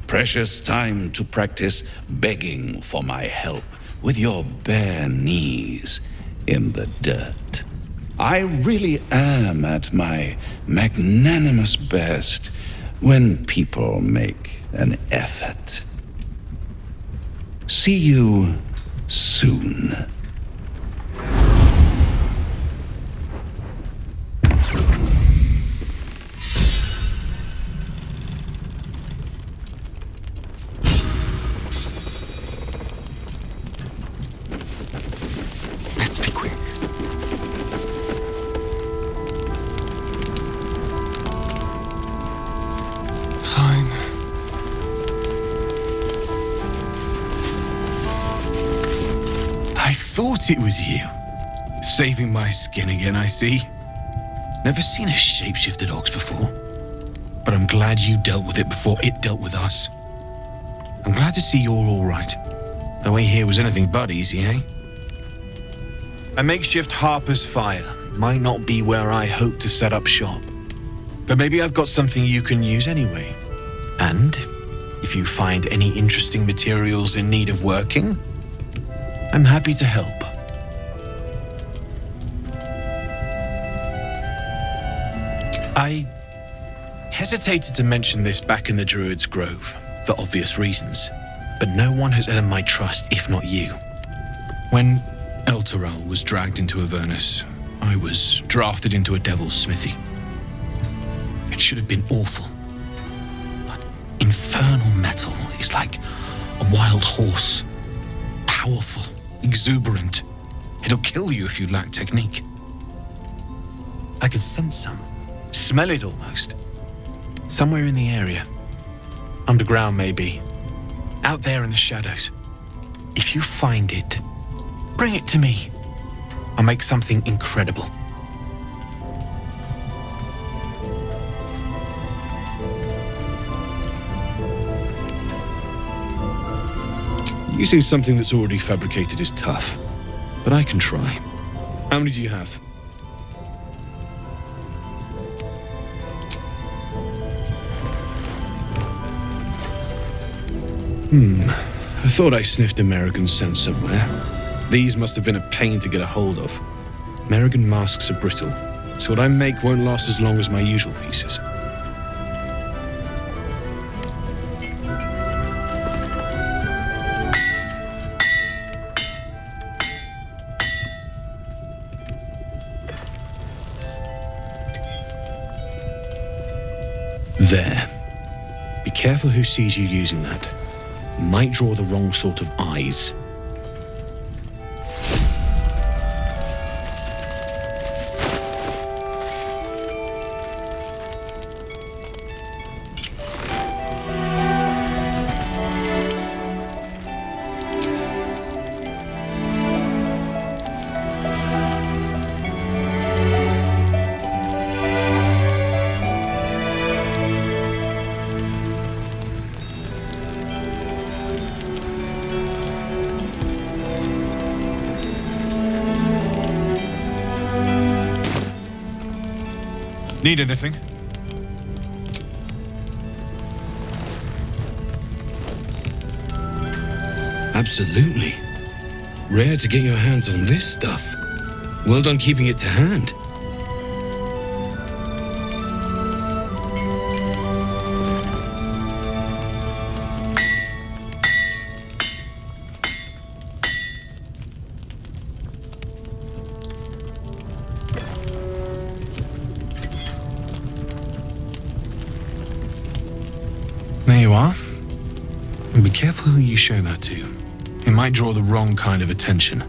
Precious time to practice begging for my help with your bare knees in the dirt. I really am at my magnanimous best when people make an effort. See you soon. Let's be quick. Fine. I thought it was you. Saving my skin again, I see. Never seen a shapeshifted ox before. But I'm glad you dealt with it before it dealt with us. I'm glad to see you're all right. The way here was anything but easy, eh? A makeshift Harper's Fire might not be where I hope to set up shop. But maybe I've got something you can use anyway. And if you find any interesting materials in need of working, I'm happy to help. I hesitated to mention this back in the Druid's Grove, for obvious reasons, but no one has earned my trust if not you. When Elturel was dragged into Avernus, I was drafted into a devil's smithy. It should have been awful. But infernal metal is like a wild horse. Powerful, exuberant. It'll kill you if you lack technique. I can sense some. Smell it almost. Somewhere in the area. Underground, maybe. Out there in the shadows. If you find it, bring it to me. I'll make something incredible. Using something that's already fabricated is tough, but I can try. How many do you have? I thought I sniffed American scent somewhere. These must have been a pain to get a hold of. American masks are brittle, so what I make won't last as long as my usual pieces. There. Be careful who sees you using that. Might draw the wrong sort of eyes. Need anything? Absolutely. Rare to get your hands on this stuff. Well done keeping it to hand. There you are. And be careful who you show that to. It might draw the wrong kind of attention.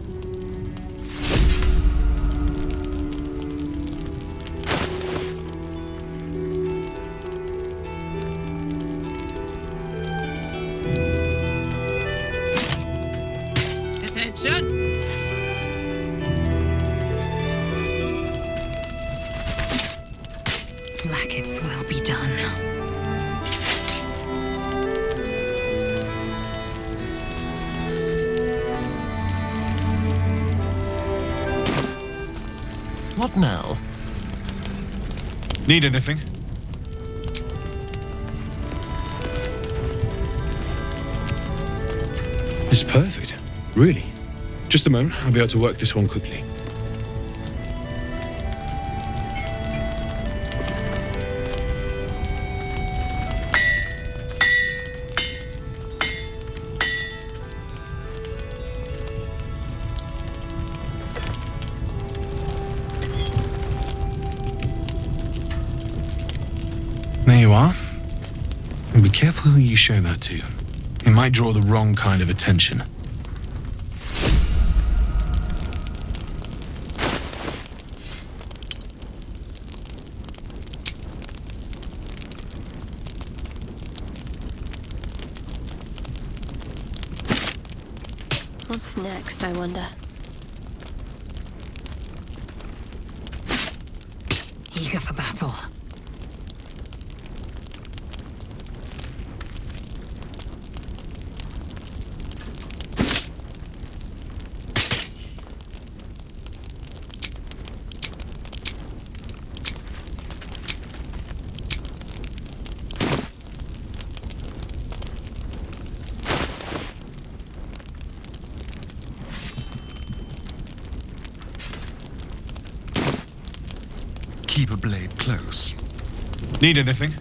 Attention! Blackets will be done. What now? Need anything? It's perfect, really. Just a moment, I'll be able to work this one quickly. There you are. And be careful who you show that to. It might draw the wrong kind of attention. What's next, I wonder? Eager for battle. Keep a blade close. Need anything?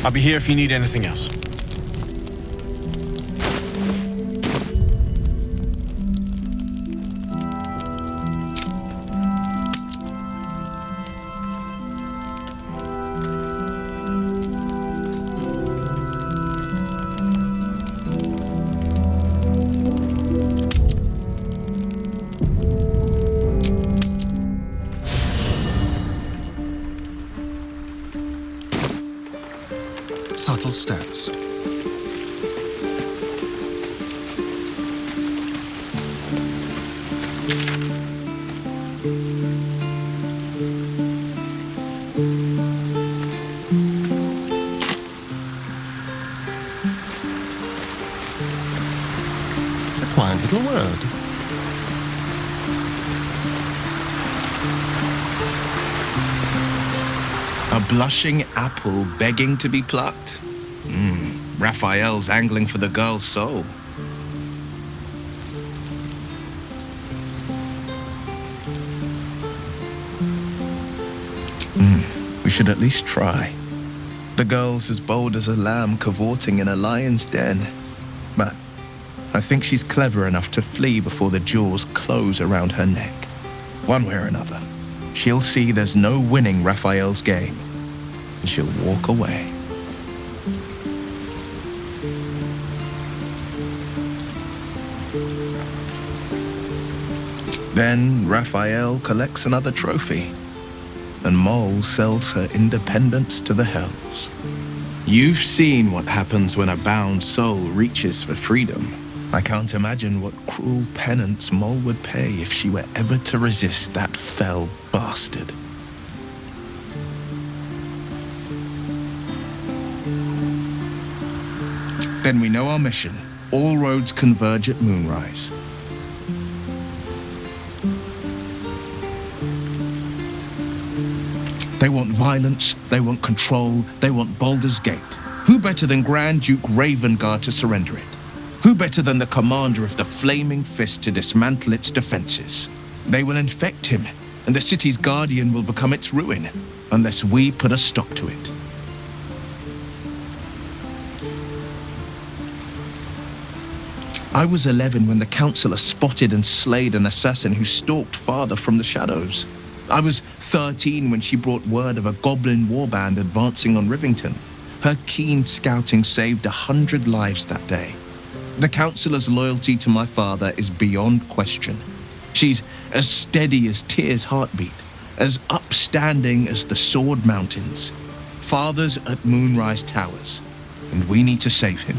I'll be here if you need anything else. Subtle steps. A quiet little word. A blushing apple begging to be plucked? Raphael's angling for the girl's soul. We should at least try. The girl's as bold as a lamb cavorting in a lion's den. But I think she's clever enough to flee before the jaws close around her neck. One way or another, she'll see there's no winning Raphael's game, and she'll walk away. Then Raphael collects another trophy, and Mole sells her independence to the Hells. You've seen what happens when a bound soul reaches for freedom. I can't imagine what cruel penance Moll would pay if she were ever to resist that fell bastard. Then we know our mission. All roads converge at moonrise. They want violence, they want control, they want Baldur's Gate. Who better than Grand Duke Ravengard to surrender it? Who better than the commander of the Flaming Fist to dismantle its defenses? They will infect him, and the city's guardian will become its ruin, unless we put a stop to it. I was 11 when the Councillor spotted and slayed an assassin who stalked Father from the shadows. I was 13 when she brought word of a goblin warband advancing on Rivington. Her keen scouting saved 100 lives that day. The Councillor's loyalty to my father is beyond question. She's as steady as Tyr's heartbeat, as upstanding as the Sword Mountains. Father's at Moonrise Towers, and we need to save him.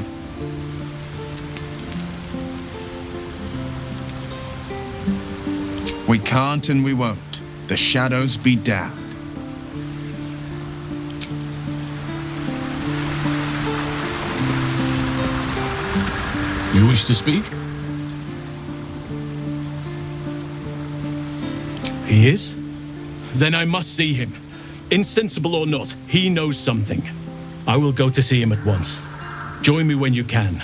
We can't and we won't. The shadows be damned. You wish to speak? He is? Then I must see him. Insensible or not, he knows something. I will go to see him at once. Join me when you can.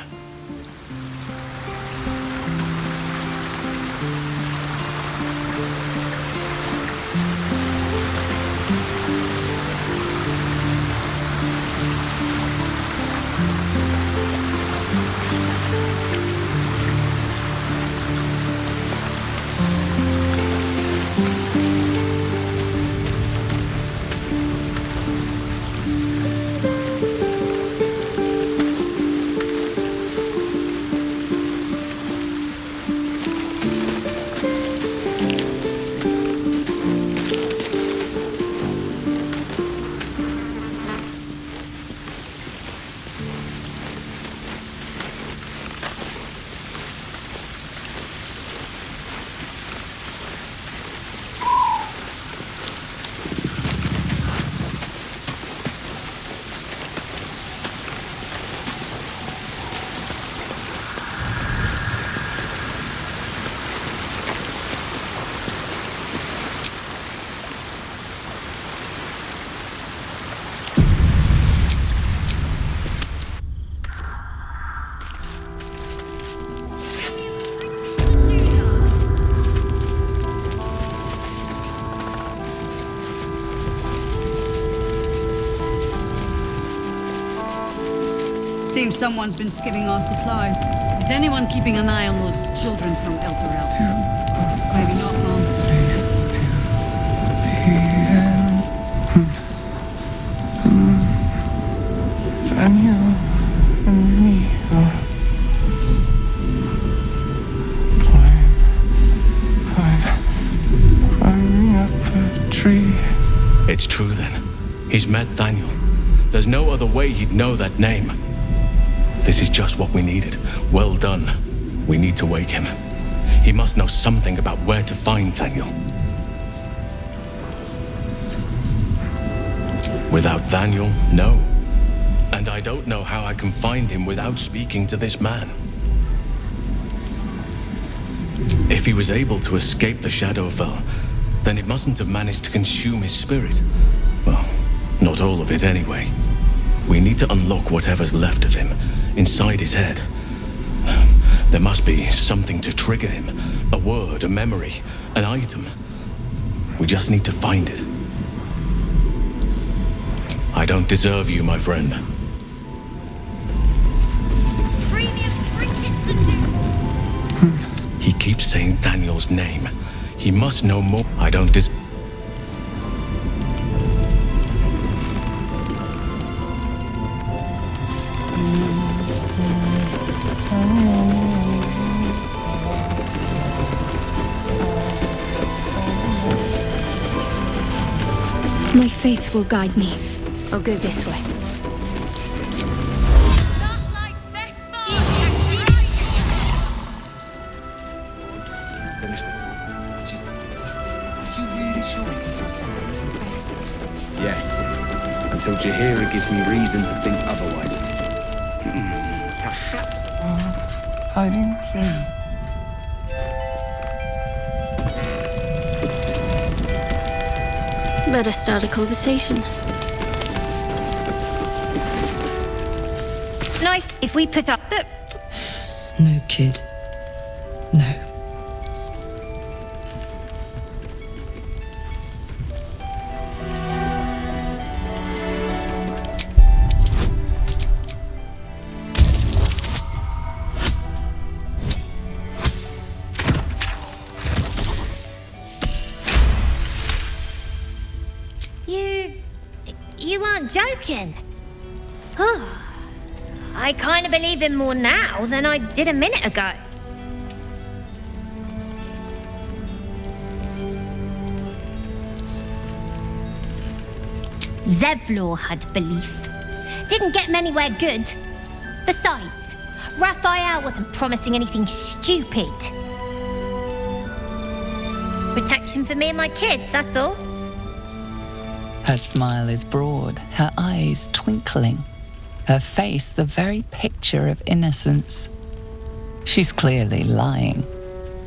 Seems someone's been skimming our supplies. Is anyone keeping an eye on those children from Eldorel? Maybe not, Mom. Daniel and me are climbing up a tree. It's true then. He's met Daniel. There's no other way he'd know that name. This is just what we needed. Well done. We need to wake him. He must know something about where to find Daniel. Without Daniel, no. And I don't know how I can find him without speaking to this man. If he was able to escape the Shadowfell, then it mustn't have managed to consume his spirit. Well, not all of it anyway. We need to unlock whatever's left of him, inside his head. There must be something to trigger him. A word, a memory, an item. We just need to find it. I don't deserve you, my friend. Premium trinkets and He keeps saying Daniel's name. He must know more. I don't deserve... My faith will guide me. I'll go this way. until Jaheira gives me reason to think otherwise. Hiding. Better start a conversation. Nice if we put up. No, kid. No. You aren't joking. I kind of believe him more now than I did a minute ago. Zevlor had belief. Didn't get him anywhere good. Besides, Raphael wasn't promising anything stupid. Protection for me and my kids, that's all. Her smile is broad, her eyes twinkling, her face the very picture of innocence. She's clearly lying.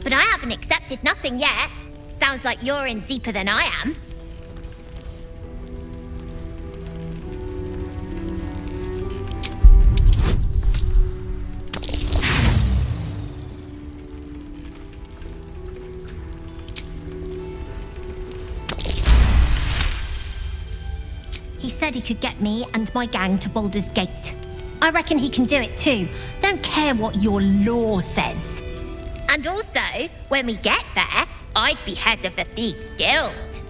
But I haven't accepted nothing yet. Sounds like you're in deeper than I am. He said he could get me and my gang to Baldur's Gate. I reckon he can do it too. Don't care what your law says. And also, when we get there, I'd be head of the Thieves' Guild.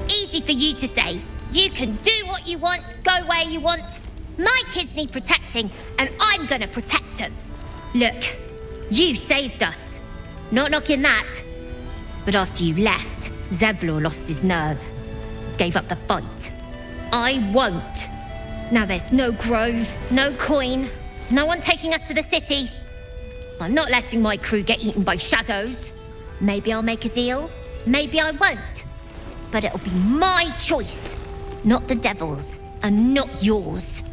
Easy for you to say. You can do what you want, go where you want. My kids need protecting, and I'm gonna protect them. Look, you saved us. Not knocking that. But after you left, Zevlor lost his nerve. Gave up the fight. I won't. Now there's no grove, no coin, no one taking us to the city. I'm not letting my crew get eaten by shadows. Maybe I'll make a deal, maybe I won't. But it'll be my choice, not the devil's, and not yours.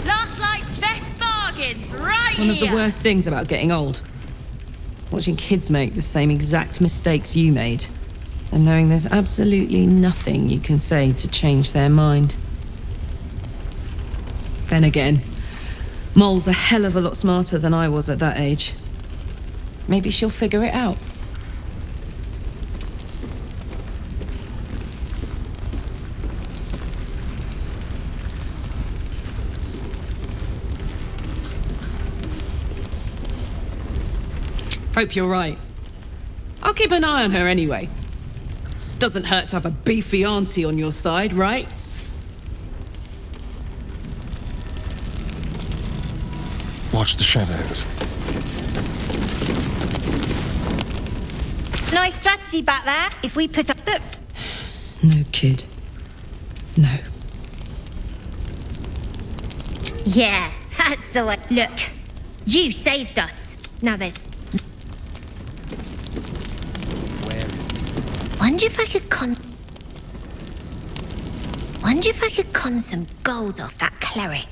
Last night's best bargains, right One of the here. worst things about getting old. Watching kids make the same exact mistakes you made. And knowing there's absolutely nothing you can say to change their mind. Then again, Mol's a hell of a lot smarter than I was at that age. Maybe she'll figure it out. Hope you're right. I'll keep an eye on her anyway. Doesn't hurt to have a beefy auntie on your side, right? Watch the shadows. Nice strategy back there. If we put up... No, kid. No. Yeah, that's the way. Look, you saved us. Now there's... Wonder if I could con some gold off that cleric.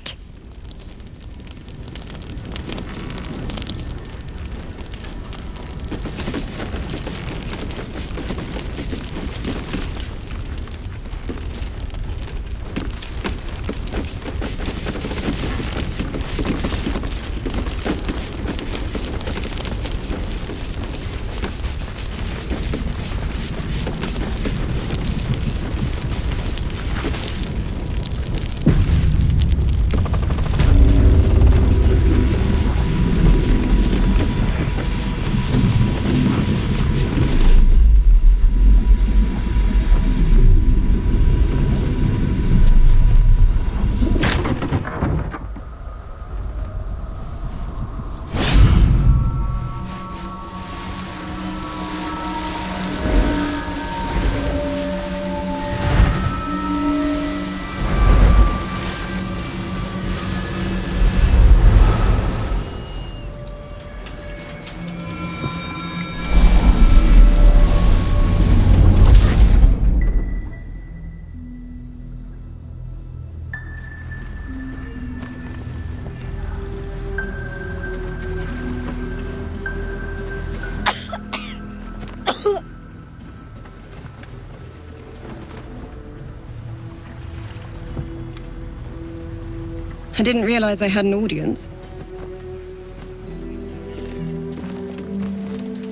I didn't realize I had an audience.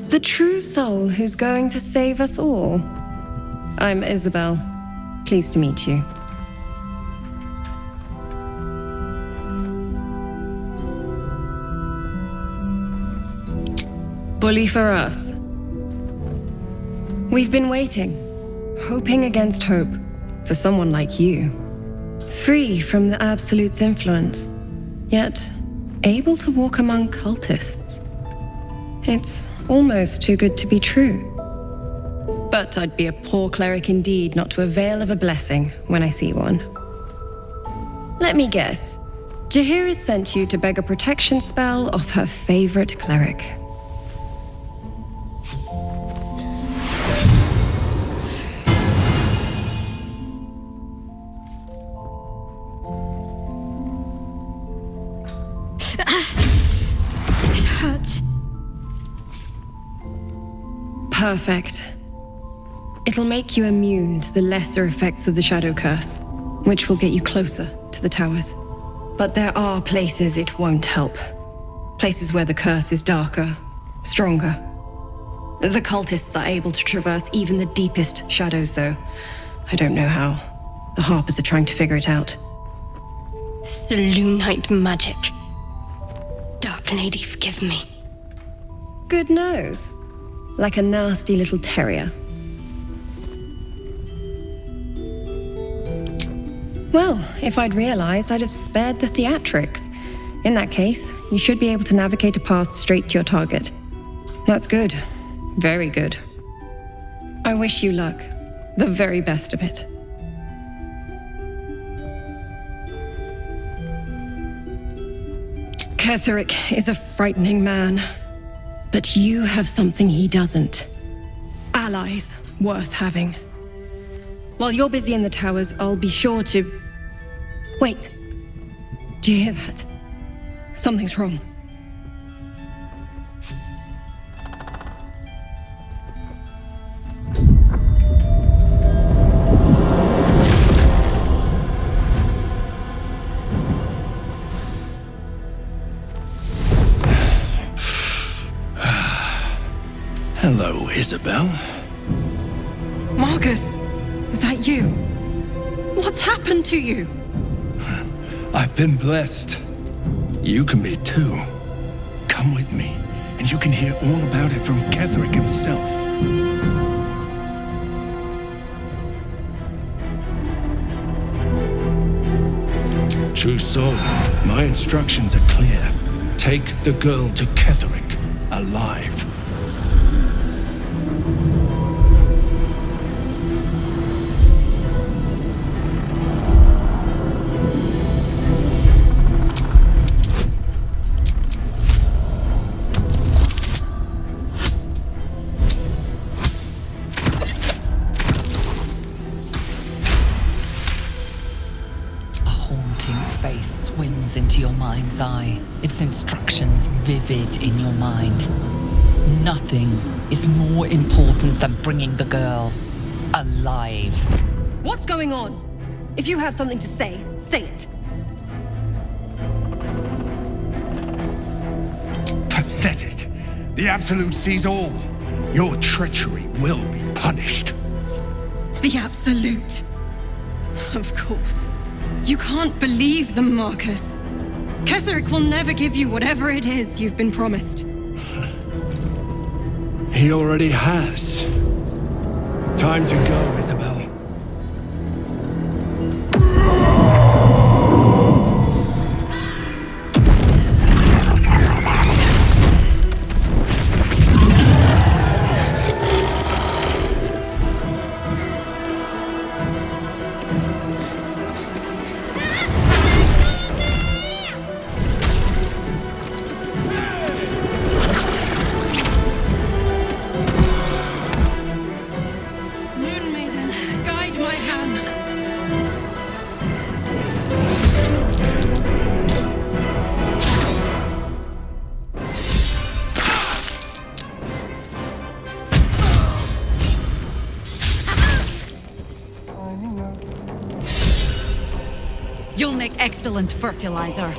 The true soul who's going to save us all. I'm Isabel. Pleased to meet you. Bully for us. We've been waiting, hoping against hope, for someone like you. Free from the Absolute's influence, yet able to walk among cultists. It's almost too good to be true. But I'd be a poor cleric indeed not to avail of a blessing when I see one. Let me guess. Jaheira sent you to beg a protection spell off her favorite cleric. It hurts. Perfect. It'll make you immune to the lesser effects of the Shadow Curse, which will get you closer to the towers. But there are places it won't help. Places where the curse is darker, stronger. The cultists are able to traverse even the deepest shadows, though. I don't know how. The Harpers are trying to figure it out. Selûnite magic. Dark Lady, forgive me. Good nose. Like a nasty little terrier. Well, if I'd realized, I'd have spared the theatrics. In that case, you should be able to navigate a path straight to your target. That's good. Very good. I wish you luck. The very best of it. Ketheric is a frightening man. But you have something he doesn't. Allies worth having. While you're busy in the towers, I'll be sure to... Wait. Do you hear that? Something's wrong. Hello, Isabel. Marcus, is that you? What's happened to you? I've been blessed. You can be too. Come with me, and you can hear all about it from Ketheric himself. True soul, my instructions are clear. Take the girl to Ketheric, alive. Into your mind's eye, its instructions vivid in your mind. Nothing is more important than bringing the girl alive. What's going on? If you have something to say, say it. Pathetic. The Absolute sees all. Your treachery will be punished. The Absolute. Of course. You can't believe them, Marcus. Ketheric will never give you whatever it is you've been promised. He already has. Time to go, Isabel. You'll make excellent fertilizer.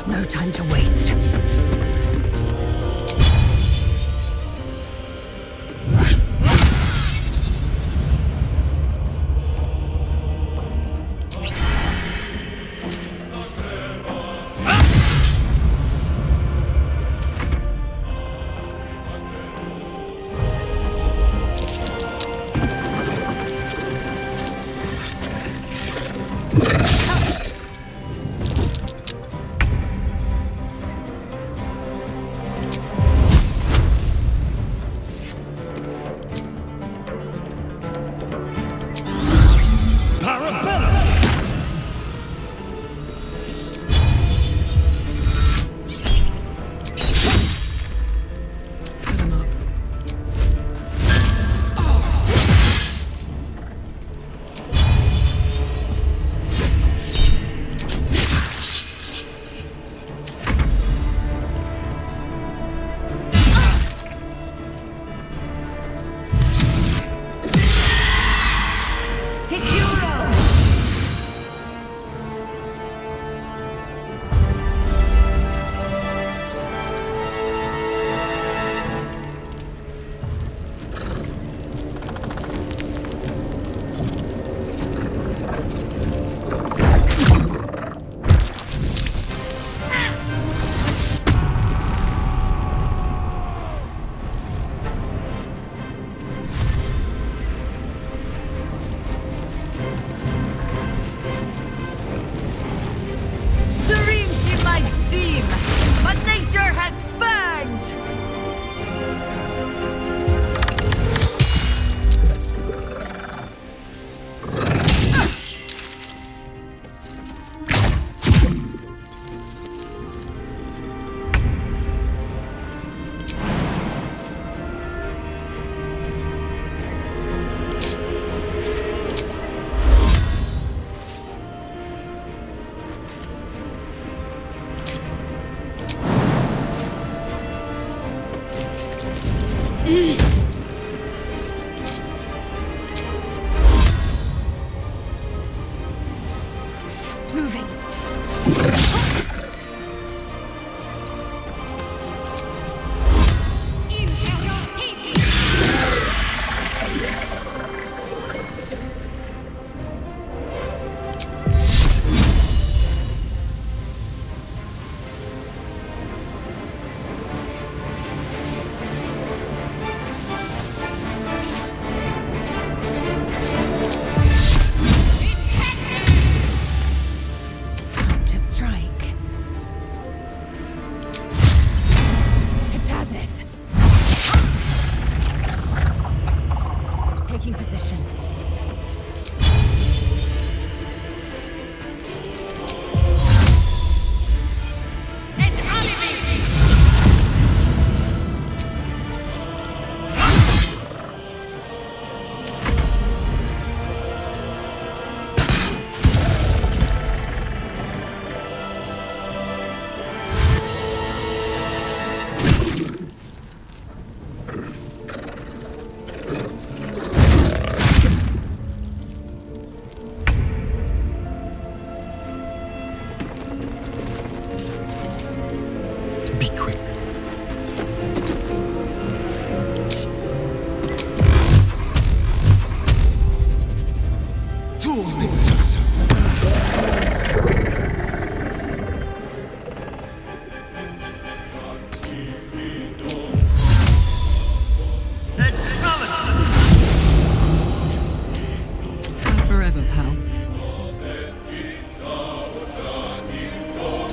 No time to waste.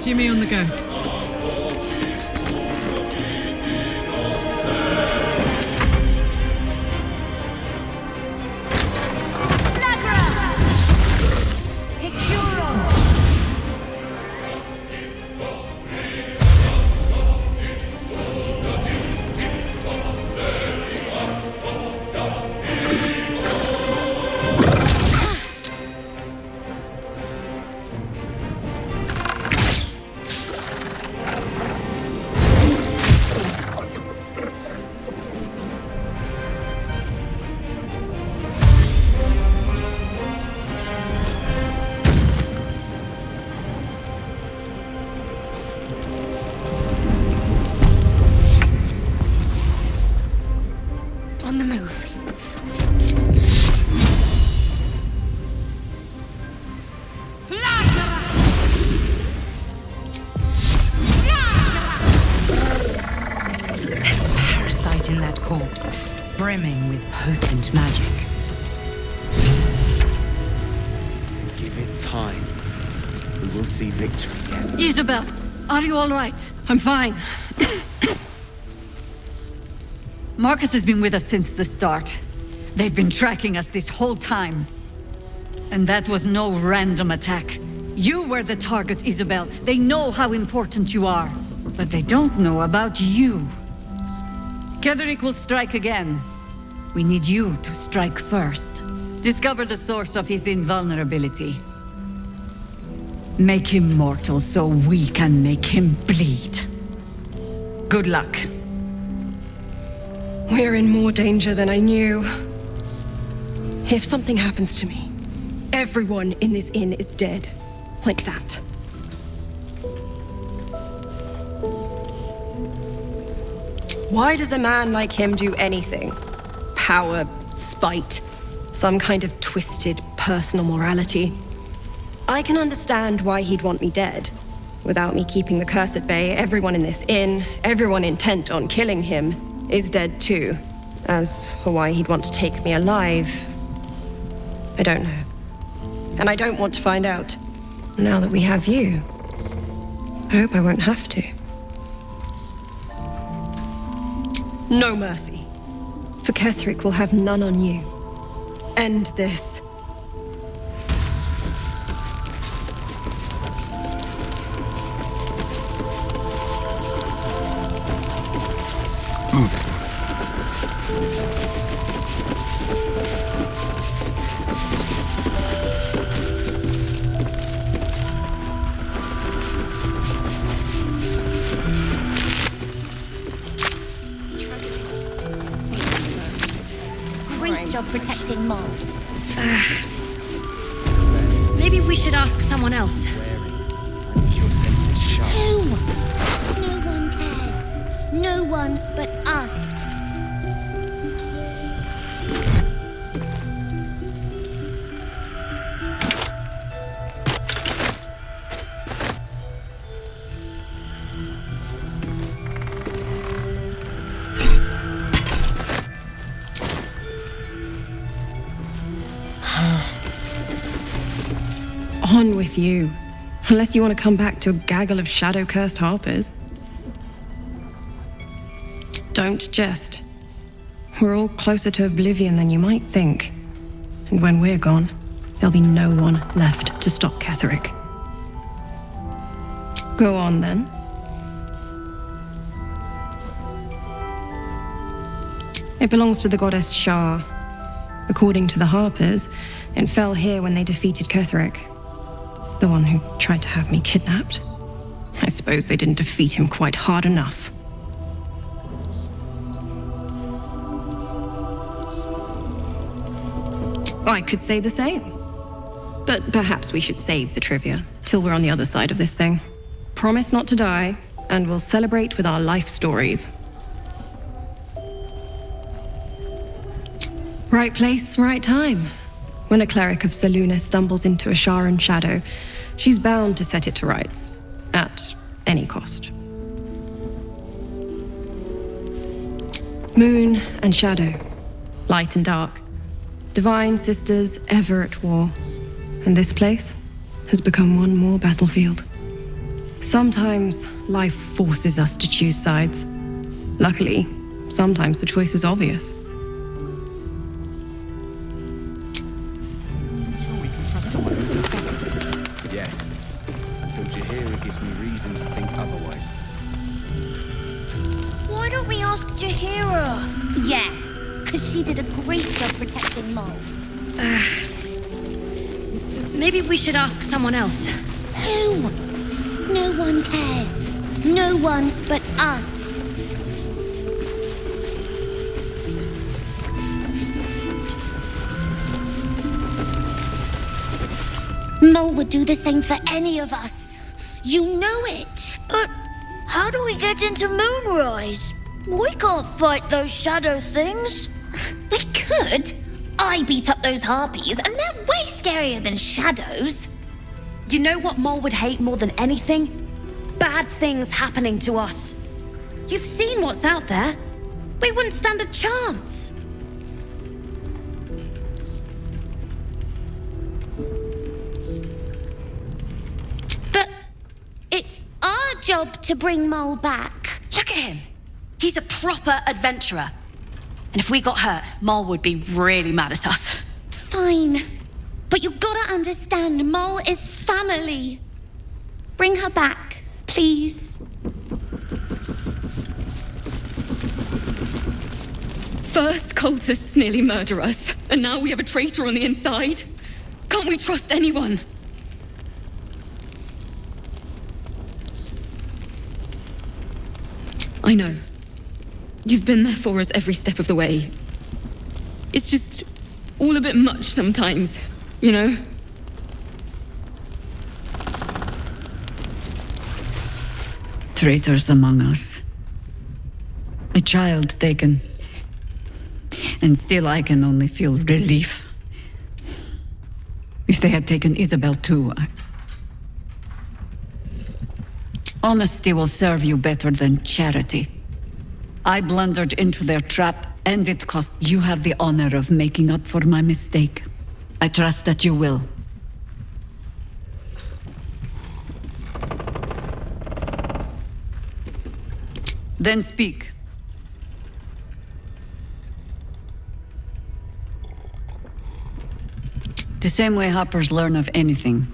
Jimmy on the go. On the move. There's a parasite in that corpse, brimming with potent magic. Give it time. We will see victory yet. Isabel, are you all right? I'm fine. Marcus has been with us since the start. They've been tracking us this whole time. And that was no random attack. You were the target, Isabel. They know how important you are. But they don't know about you. Ketheric will strike again. We need you to strike first. Discover the source of his invulnerability. Make him mortal so we can make him bleed. Good luck. We're in more danger than I knew. If something happens to me, everyone in this inn is dead. Like that. Why does a man like him do anything? Power, spite, some kind of twisted personal morality. I can understand why he'd want me dead. Without me keeping the curse at bay, everyone in this inn, everyone intent on killing him, is dead too. As for why he'd want to take me alive, I don't know. And I don't want to find out. Now that we have you, I hope I won't have to. No mercy. For Ketheric will have none on you. End this. Move it. Great job protecting Mom. Maybe we should ask someone else. Your senses sharp. Who? No one cares. No one but us. On with you. Unless you want to come back to a gaggle of shadow-cursed harpers. Don't jest. We're all closer to oblivion than you might think. And when we're gone, there'll be no one left to stop Ketheric. Go on, then. It belongs to the goddess Shar. According to the harpers, it fell here when they defeated Ketheric. The one who tried to have me kidnapped. I suppose they didn't defeat him quite hard enough. I could say the same. But perhaps we should save the trivia till we're on the other side of this thing. Promise not to die, and we'll celebrate with our life stories. Right place, right time. When a cleric of Selûne stumbles into a Sharan shadow, she's bound to set it to rights, at any cost. Moon and shadow, light and dark, divine sisters ever at war, and this place has become one more battlefield. Sometimes life forces us to choose sides. Luckily, sometimes the choice is obvious. We can trust someone who's infected. Yes, until Jahira gives me reason to think otherwise. Why don't we ask Jahira? Yeah, because she did a great job protecting Mole. Maybe we should ask someone else. Who? No one cares. No one but us. Mole would do the same for any of us. You know it. But how do we get into Moonrise? We can't fight those shadow things. We could. I beat up those harpies, and they're way scarier than shadows. You know what Mole would hate more than anything? Bad things happening to us. You've seen what's out there. We wouldn't stand a chance. But it's our job to bring Mole back. Look at him. He's a proper adventurer. And if we got hurt, Mole would be really mad at us. Fine. But you gotta understand, Mole is family. Bring her back, please. First cultists nearly murder us, and now we have a traitor on the inside. Can't we trust anyone? I know. You've been there for us every step of the way. It's just all a bit much sometimes, you know? Traitors among us. A child taken. And still I can only feel relief. If they had taken Isabel too, Honesty will serve you better than charity. I blundered into their trap, and it cost. You have the honor of making up for my mistake. I trust that you will. Then speak. The same way hoppers learn of anything.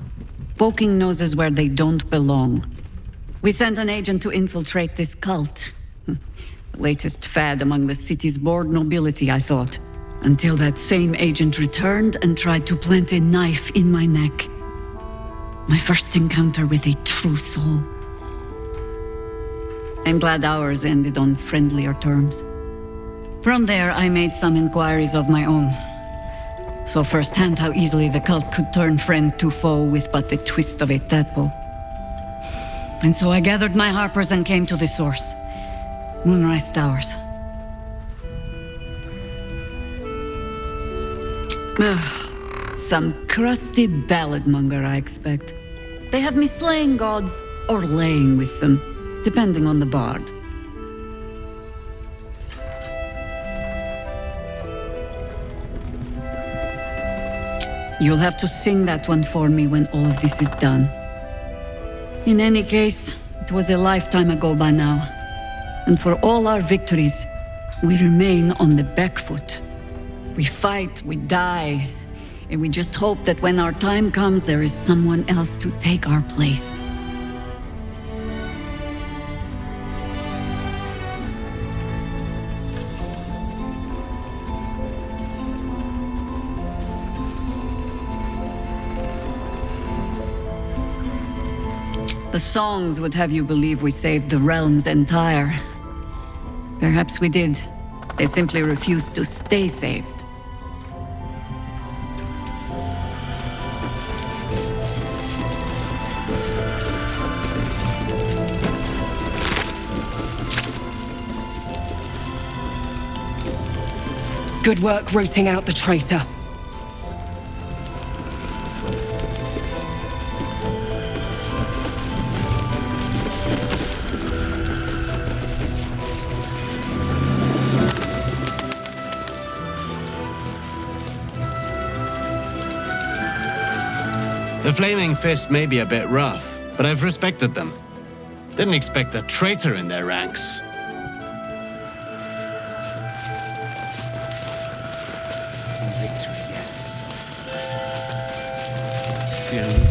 Poking noses where they don't belong. We sent an agent to infiltrate this cult. The latest fad among the city's bored nobility, I thought. Until that same agent returned and tried to plant a knife in my neck. My first encounter with a true soul. I'm glad ours ended on friendlier terms. From there, I made some inquiries of my own. Saw firsthand how easily the cult could turn friend to foe with but the twist of a tadpole. And so I gathered my harpers and came to the source. Moonrise Towers. Some crusty ballad monger, I expect. They have me slaying gods or laying with them, depending on the bard. You'll have to sing that one for me when all of this is done. In any case, it was a lifetime ago by now. And for all our victories, we remain on the back foot. We fight, we die, and we just hope that when our time comes, there is someone else to take our place. The songs would have you believe we saved the realm's entire. Perhaps we did. They simply refused to stay saved. Good work rooting out the traitor. The Flaming Fist may be a bit rough, but I've respected them. Didn't expect a traitor in their ranks. Victory yet.